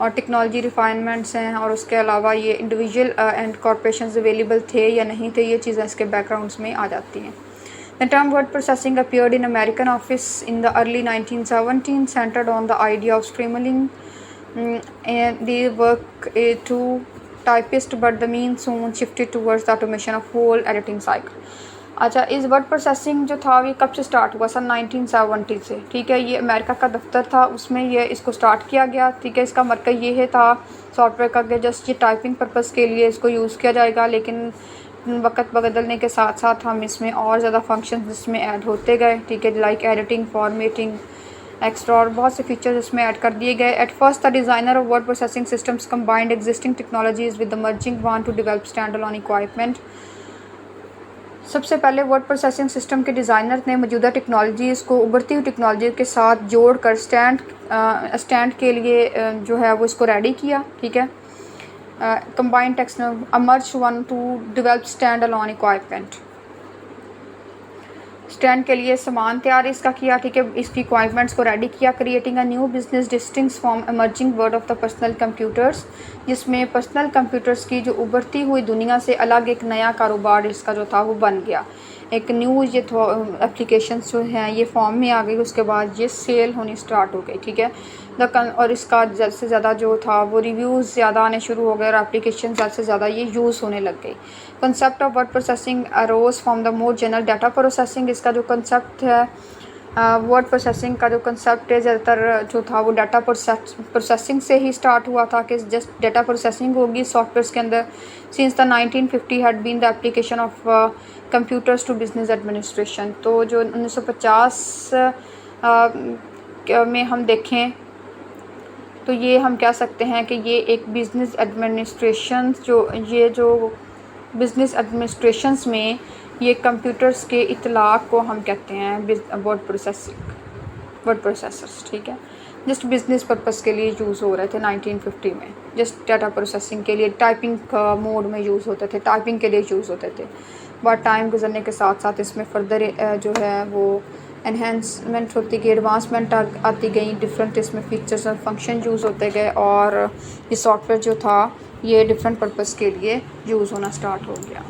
और टेक्नोलॉजी रिफाइनमेंट्स हैं, और उसके अलावा ये इंडिविजुअल एंड कॉर्पोरेशंस अवेलेबल थे या नहीं थे, ये चीज़ें इसके बैकग्राउंड्स में आ जाती हैं। The term word processing appeared in American office in the early 1917, centered on the idea of streamlining and the work to typist, but the mean soon shifted towards the automation of whole editing cycle. अच्छा, इस word processing जो था ये कब से start हुआ? सन 1970 से, ठीक है। ये अमेरिका का दफ्तर था, उसमें ये इसको स्टार्ट किया गया, ठीक है। इसका मरकज़ ये है था सॉफ्टवेयर का कि जस्ट ये टाइपिंग पर्पज़ के लिए इसको यूज़ किया जाएगा, लेकिन वक्त बदलने के साथ साथ हम इसमें और ज़्यादा फंक्शंस इसमें ऐड होते गए, ठीक है, लाइक एडिटिंग, फॉर्मेटिंग, एक्स्ट्रा, और बहुत से फीचर्स इसमें ऐड कर दिए गए। At first the designer of word processing systems combined existing technologies with the merging want to develop stand alone equipment. सबसे पहले वर्ड प्रोसेसिंग सिस्टम के डिज़ाइनर ने मौजूदा टेक्नोलॉजीज़ को उभरती हुई टेक्नोलॉजी के साथ जोड़ कर स्टैंड के लिए जो है वो इसको रेडी किया, ठीक है। combined technology merged one to develop stand-alone equipment। Stand के लिए सामान तैयार इसका किया, ठीक है, इसकी इक्वाइपमेंट्स को रेडी किया, creating a new business distinct from emerging world of the personal computers, जिसमें पर्सनल कंप्यूटर्स की जो उभरती हुई दुनिया से अलग एक नया कारोबार इसका जो था वो बन गया। एक न्यू ये एप्लीकेशंस जो हैं ये फॉर्म में आ गई, उसके बाद ये सेल होनी स्टार्ट हो गई, ठीक है। और इसका ज़्यादा से ज़्यादा जो था वो रिव्यूज़ ज़्यादा आने शुरू हो गए और एप्लीकेशन ज़्यादा से ज़्यादा ये यूज़ होने लग गई। Concept of word processing arrows from the more general data processing. इसका जो कंसेप्ट है वर्ड प्रोसेसिंग का जो कंसेप्ट है ज़्यादातर जो था वो डाटा प्रोसेसिंग से ही स्टार्ट हुआ था कि जस्ट डाटा प्रोसेसिंग होगी सॉफ्टवेयर के अंदर। Since the 1950 had been the application of computers to business administration. तो जो 1950 में हम देखें तो ये हम कह सकते हैं कि ये एक बिज़नेस एडमिनिस्ट्रेशन जो बिज़नेस एडमिनिस्ट्रेशंस में ये कंप्यूटर्स के इतलाक़ को हम कहते हैं वर्ड प्रोसेसर्स, ठीक है। जस्ट बिज़नेस पर्पस के लिए यूज़ हो रहे थे 1950 में, जस्ट डाटा प्रोसेसिंग के लिए टाइपिंग मोड में यूज़ होते थे, टाइपिंग के लिए यूज़ होते थे। बट टाइम गुजरने के साथ साथ इसमें फर्दर जो है वो एनहेंसमेंट होती गई, एडवांसमेंट आती गई, डिफरेंट इसमें फीचर्स और फंक्शन यूज़ होते गए और ये सॉफ्टवेयर जो था ये डिफरेंट पर्पस के लिए यूज़ होना स्टार्ट हो गया।